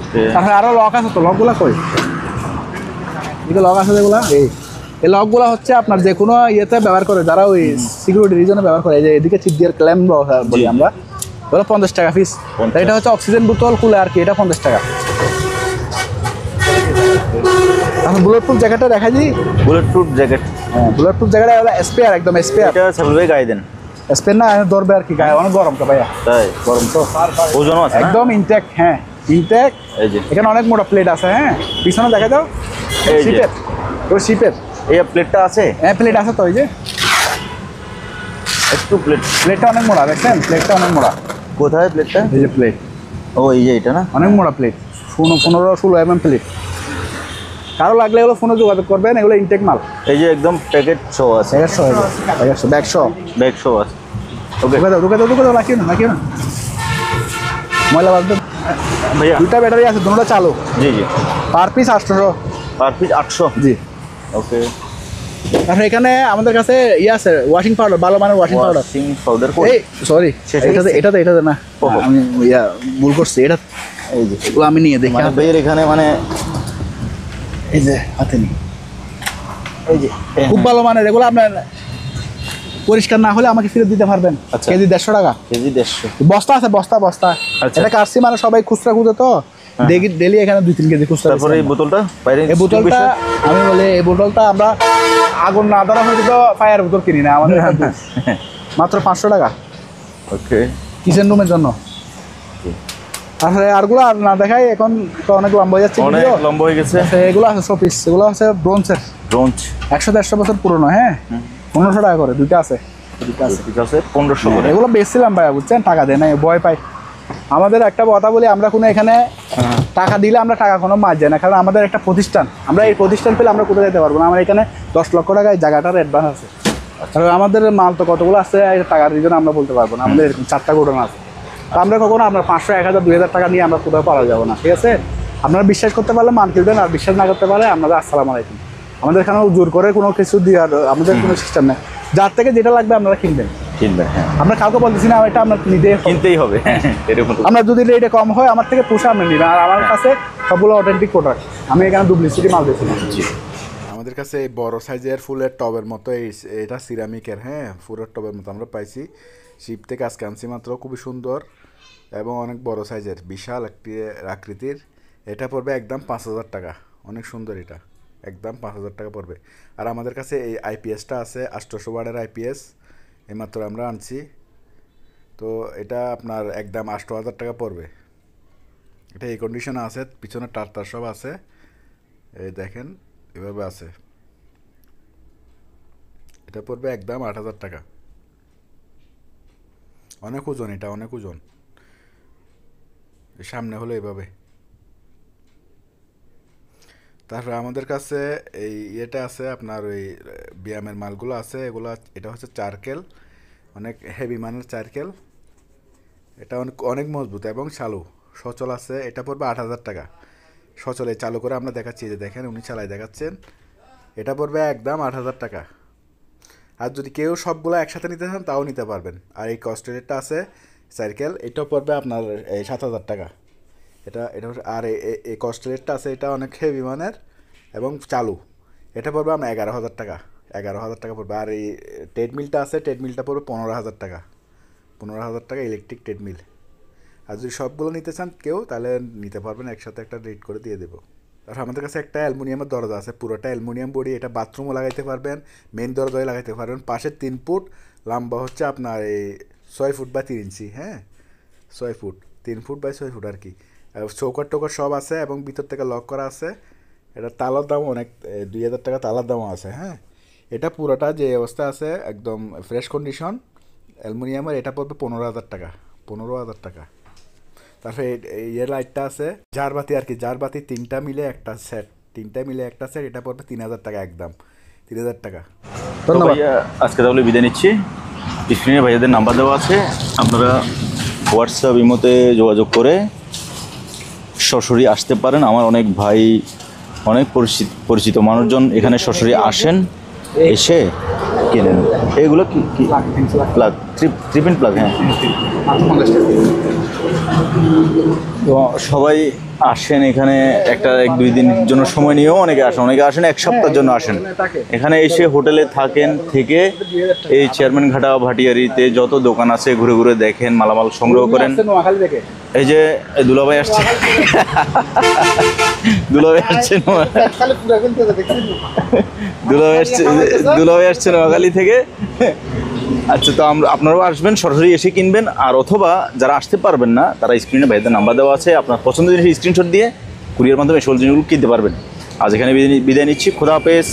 ওকে। তারপরে আরও লক আছে তো, লকগুলো কই? এগুলো লক আছে যেগুলো, এই লকগুলো হচ্ছে আপনার যে কোনো ইয়েতে ব্যবহার করে, যারা ওই সিকিউরিটি রিজনে ব্যবহার করে। এই যে এদিকে চিপ দিয়ে ক্ল্যাম বলি আমরা, ওগুলো 50 টাকা পিস। এটা হচ্ছে অক্সিজেন বোতল খুলে আর কি, এটা 50 টাকা। তারপর বুলেট প্রুফ জ্যাকেটটা দেখা দিই। Bullet proof jacket. হ্যাঁ, বুলেট প্রুফ জ্যাকেট এগুলো স্পেয়ার, একদম স্পেয়ার। এটা সালবে গায়ে দেন। স্পেয়ার না ধরবে আর কি, গায়ে অনেক গরম তো ভাইয়া, তাই গরম তো। ওজনও আছে না? একদম ইনটেক। হ্যাঁ, ইনটেক। এই যে এখানে অনেক মোটা প্লেট আছে। হ্যাঁ, পিছনে দেখা দাও, এই যে। শিপের, ওই শিপের। এই প্লেটটা আছে? হ্যাঁ, প্লেট আছে তো, ওই যে একটু প্লেটটা অনেক মোটা, দেখছেন? প্লেটটা অনেক মোটা। কোথায় প্লেটটা? এই যে প্লেট, ও এই যে এটা না? অনেক মোটা প্লেট, 15-16 mm প্লেট। কারো লাগলে এগুলো ফোনে যোগাযোগ করবেন, এগুলো ইনটেক মাল। এই যে একদম প্যাকেট শো আছে। 150 ব্যাগশো। ব্যাগ শো আছে। ওকে। ঢুকে দাও রাখিও না ময়লা বাদ দাও। ভাইয়া। দুইটা ব্যাটারি আছে, দুটোটা চালু। জি জি। Per piece 800। Per piece 800। জি। ওকে। তারপরে এখানে আমাদের কাছে ইয়ে আছে, ওয়াশিং পাউডার, ভালো মানের ওয়াশিং পাউডার। ওয়াশিং পাউডার এই সরি, শেষ হয়ে গেছে? এটাতে না, ওহো। আমি ভুল করছি। এটা এই যে এগুলো আমি নিয়ে দেখি। মানে ভাইয়ের এখানে মানে এই যে হাতে নি, এই যে খুব ভালো মানের। এগুলো আপনার পরিষ্কার না হলে আমাকে ফেরত দিতে পারবেন। আচ্ছা। কেজি 150 টাকা। কেজি 150। বস্তা আছে, বস্তা। আচ্ছা। এটা কাটছি মানে সবাই খুচরা খুঁজে তো ডেলি এখানে 2-3 কেজি খুচরা। তারপরে এই বোতলটা বাইরে এই বোতলটা আমি বলি, এই বোতলটা আমরা আগুন না ধরা হয়তো তো ফায়ার বোতল কিনি না, আমাদের এখানে মাত্র 500 টাকা ওকে কিচেন রুমের জন্য। তারপরে আরগুলো আর না দেখাই, এখন তো অনেক লম্বা হয়ে যাচ্ছে অনেক ভিডিও। লম্বা হয়ে গেছে। এগুলো আছে শোপিস, এগুলো আছে ব্রোঞ্জের, ব্রোঞ্জ 100-150 বছর পুরনো। হ্যাঁ, 1500 টাকা করে দুইটা আছে। ঠিক আছে 1500 করে। এগুলো বেচছিলাম ভাইয়া, বুঝছেন, টাকা দেয় না, ভয় পাই। আমাদের একটা কথা বলি, আমরা কোনো এখানে টাকা দিলে আমরা টাকা কোনো মার যায় না, কারণ আমাদের একটা প্রতিষ্ঠান, আমরা এই প্রতিষ্ঠান পেলে আমরা কোথায় যেতে পারবো না। আমার এখানে 10 লক্ষ টাকা এই জায়গাটার অ্যাডভান্স আছে। কারণ আমাদের মাল তো কতগুলো আছে, টাকার রিজন আমরা বলতে পারবো না। আমাদের এরকম 4টা গোডাউন আছে। তো আমরা কখনো আপনার 500, 1000, 2000 টাকা নিয়ে আমরা কোথাও পারা যাবো না, ঠিক আছে? আপনারা বিশ্বাস করতে পারলে মাল কিনবেন, আর বিশ্বাস না করতে পারলে আপনাদের আসসালামু আলাইকুম। আমাদের এখানে জোর করে কোনো কিছু দেওয়ার আমাদের কোনো সিস্টেম নেই। যার থেকে যেটা লাগবে আপনারা কিনবেন। হ্যাঁ, আমরা কাউকে বলতেছি না এটা আপনার নিতে কিনতেই হবে। এরকম তো। আমরা যদি রেটে কম হয় আমার থেকে পুষে আপনি নেবেন, আর আমার কাছে সবগুলো অথেন্টিক প্রোডাক্ট। আমি এখানে ডুপ্লিসিটি মাল দিচ্ছি না। জি। আমাদের কাছে এই বড় সাইজের ফুলের টবের মতো এটা সিরামিকের, হ্যাঁ, ফুলের টবের মতো আমরা পাইছি শিপ থেকে আজকে আনছি মাত্র। খুবই সুন্দর এবং অনেক বড় সাইজের, বিশাল একটি আকৃতির। এটা পড়বে একদম 5000 টাকা। অনেক সুন্দর, এটা একদম 5000 টাকা পড়বে। আর আমাদের কাছে এই আইপিএসটা আছে, 800 ওয়াটের আইপিএস, এইমাত্র আমরা আনছি। তো এটা আপনার একদম 8000 টাকা পড়বে। এটা এই কন্ডিশনে আছে, পিছনে টার সব আছে, এই দেখেন এভাবে আছে। এটা পড়বে একদম 8000 টাকা। অনেক ওজন, এটা অনেক ওজন। সামনে হলো এভাবে। তারপরে আমাদের কাছে এই ইয়েটা আছে আপনার, ওই ব্যায়ামের মালগুলো আছে এগুলো। এটা হচ্ছে চারকেল, অনেক হেভি মানের চারকেল। এটা অনেক মজবুত এবং চালু সচল আছে। এটা পড়বে 8000 টাকা। সচলে চালু করে আমরা দেখাচ্ছি, যে দেখেন উনি চালাই দেখাচ্ছেন। এটা পড়বে একদম 8000 টাকা। আর যদি কেউ সবগুলো একসাথে নিতে চান তাও নিতে পারবেন। আর এই কস্টেলেটটা আছে সাইকেল, এটাও পড়বে আপনার 7000 টাকা। এটা আর এই কস্টেলেটটা আছে, এটা অনেক হেভি মানের এবং চালু। এটা পড়বে আপনার 11000 টাকা। 11000 টাকা পড়বে। আর এই ট্রেডমিলটা আছে, ট্রেডমিলটা পড়বে 15000 টাকা। 15000 টাকা ইলেকট্রিক ট্রেডমিল। আর যদি সবগুলো নিতে চান কেউ, তাহলে নিতে পারবেন, একসাথে একটা রেট করে দিয়ে দেবো। আর আমাদের কাছে একটা অ্যালুমিনিয়ামের দরজা আছে, পুরোটা অ্যালুমিনিয়াম বডি। এটা বাথরুমও লাগাইতে পারবেন, মেন দরজায় লাগাইতে পারবেন। পাশে 3 ফুট লম্বা হচ্ছে আপনার এই 6 ফুট বা 3 ইঞ্চি, হ্যাঁ 6 ফুট, 3 ফুট বাই 6 ফুট আর কি। চৌকাট টোকাট সব আছে এবং ভিতর থেকে লক করা আছে। এটা তালার দাম অনেক, 2000 টাকা তালার দামও আছে। হ্যাঁ, এটা পুরোটা যে অবস্থা আছে একদম ফ্রেশ কন্ডিশন অ্যালুমিনিয়ামের। এটা পড়বে 15000 টাকা। 15000 টাকা। তারপরে ইয়ের লাইটটা আছে, জারবাতি আর কি, জারবাতি 3টা মিলে একটা সেট, 3টা মিলে একটা সেট। এটা পড়বে 3000 টাকা, একদম 3000 টাকা। ধন্যবাদ। ভাইয়া আজকে তাহলে বিদায় নিচ্ছি। স্ক্রিনে ভাইয়াদের নাম্বার দেওয়া আছে, আপনারা হোয়াটসঅ্যাপ ইমোতে যোগাযোগ করে সরাসরি আসতে পারেন। আমার অনেক ভাই, অনেক পরিচিত মানুষজন এখানে সরাসরি আসেন, এসে কেনেন। এগুলো কি প্লাগ, 3 পিন প্লাগ। হ্যাঁ, তো সবাই আসেন এখানে, একটা 1-2 দিনের জন্য সময় নিয়েও অনেকে আসেন 1 সপ্তাহের জন্য আসেন। এখানে এসে হোটেলে থাকেন, থেকে এই চেয়ারম্যান ঘাটা ভাটিয়ারিতে যত দোকান আছে ঘুরে ঘুরে দেখেন, মালামাল সংগ্রহ করেন। এই যে দুলাভাই আসছে, দুলাভাই আসছে নোয়াখালী থেকে। আচ্ছা, তো আপনারাও আসবেন, সরাসরি এসে কিনবেন। আর অথবা যারা আসতে পারবেন না, তারা স্ক্রিনে ভাইদের নাম্বার দেওয়া আছে, আপনার পছন্দের জিনিস স্ক্রিনশট দিয়ে কুরিয়ার মাধ্যমে সকল জিনিসগুলো কিনতে পারবেন। আজ এখানে বিদায় নিচ্ছি। খোদা হাফেজ।